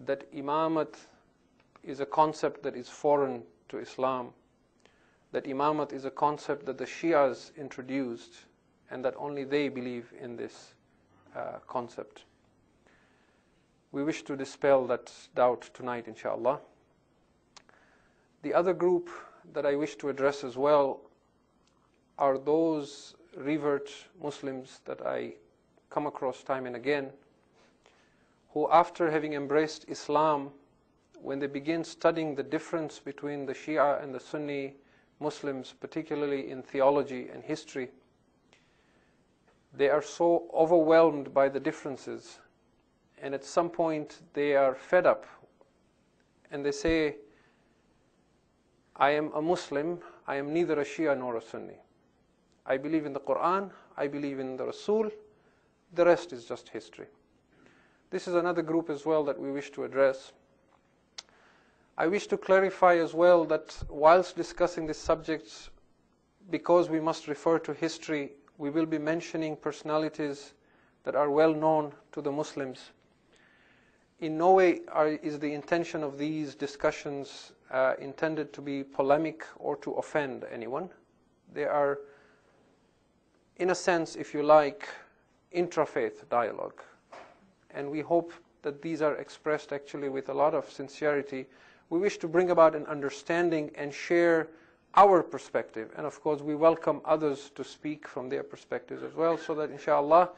that Imamate is a concept that is foreign to Islam, that Imamate is a concept that the Shias introduced, and that only they believe in this concept. We wish to dispel that doubt tonight, inshallah. The other group that I wish to address as well are those revert Muslims that I come across time and again, who after having embraced Islam, when they begin studying the difference between the Shia and the Sunni Muslims, particularly in theology and history, they are so overwhelmed by the differences, and at some point they are fed up and they say, I am a Muslim, I am neither a Shia nor a Sunni. I believe in the Quran, I believe in the Rasul, the rest is just history. This is another group as well that we wish to address. I wish to clarify as well that whilst discussing this subject, because we must refer to history we will be mentioning personalities that are well known to the Muslims. In no way is the intention of these discussions intended to be polemic or to offend anyone. They are, in a sense, if you like, intra-faith dialogue. And we hope that these are expressed actually with a lot of sincerity. We wish to bring about an understanding and share our perspective. And of course, we welcome others to speak from their perspectives as well, so that inshallah,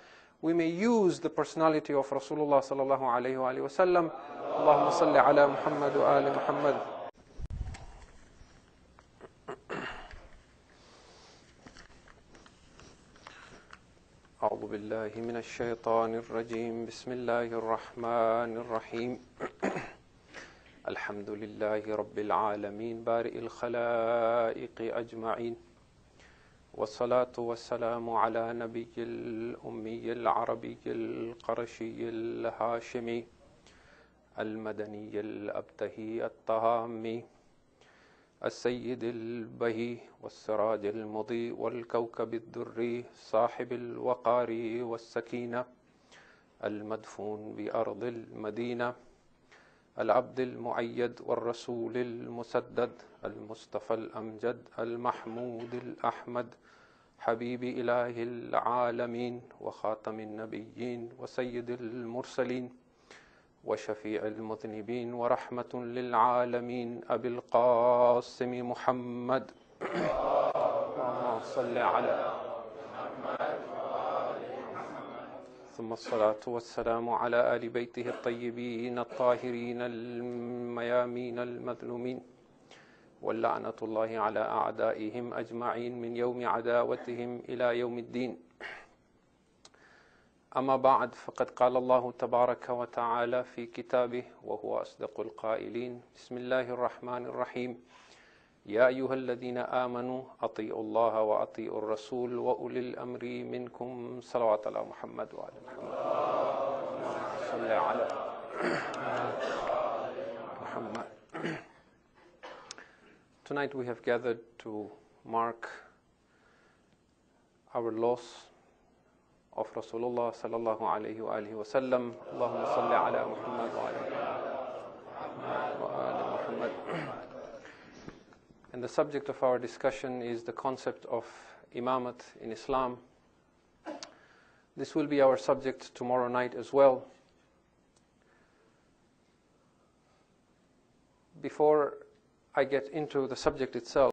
we may use the personality of Rasulullah sallallahu alayhi wa sallam. Allahumma salli ala Muhammad wa ali Muhammad. أعوذ بالله من الشيطان الرجيم بسم الله الرحمن الرحيم الحمد لله رب العالمين بارئ الخلائق أجمعين والصلاة والسلام على نبي الأمي العربي القرشي الهاشمي المدني الأبتهي الطهامي السيد البهي والسراج المضيء والكوكب الدري صاحب الوقار والسكينة المدفون بأرض المدينة العبد المؤيد والرسول المسدد المصطفى الأمجد المحمود الأحمد حبيب إله العالمين وخاتم النبيين وسيد المرسلين وشفيع المذنبين ورحمة للعالمين أبي القاسم محمد اللهم صل على محمد ثم الصلاة والسلام على آل بيته الطيبين الطاهرين الميامين المظلومين واللعنة الله على أعدائهم أجمعين من يوم عداوتهم إلى يوم الدين. أما بعد، فقد قال الله تبارك وتعالى في كتابه وهو أصدق القائلين: بسم الله الرحمن الرحيم يا أيها الذين آمنوا أطيعوا الله وأطيعوا الرسول وأولي الأمر منكم. صلوات على محمد وعلى محمد صل على محمد. Tonight we have gathered to mark our loss of Rasulullah sallallahu alayhi wa alihi wa sallam. Allahumma salli ala Muhammad wa ala Muhammad. And the subject of our discussion is the concept of Imamate in Islam. This will be our subject tomorrow night as well. Before I get into the subject itself,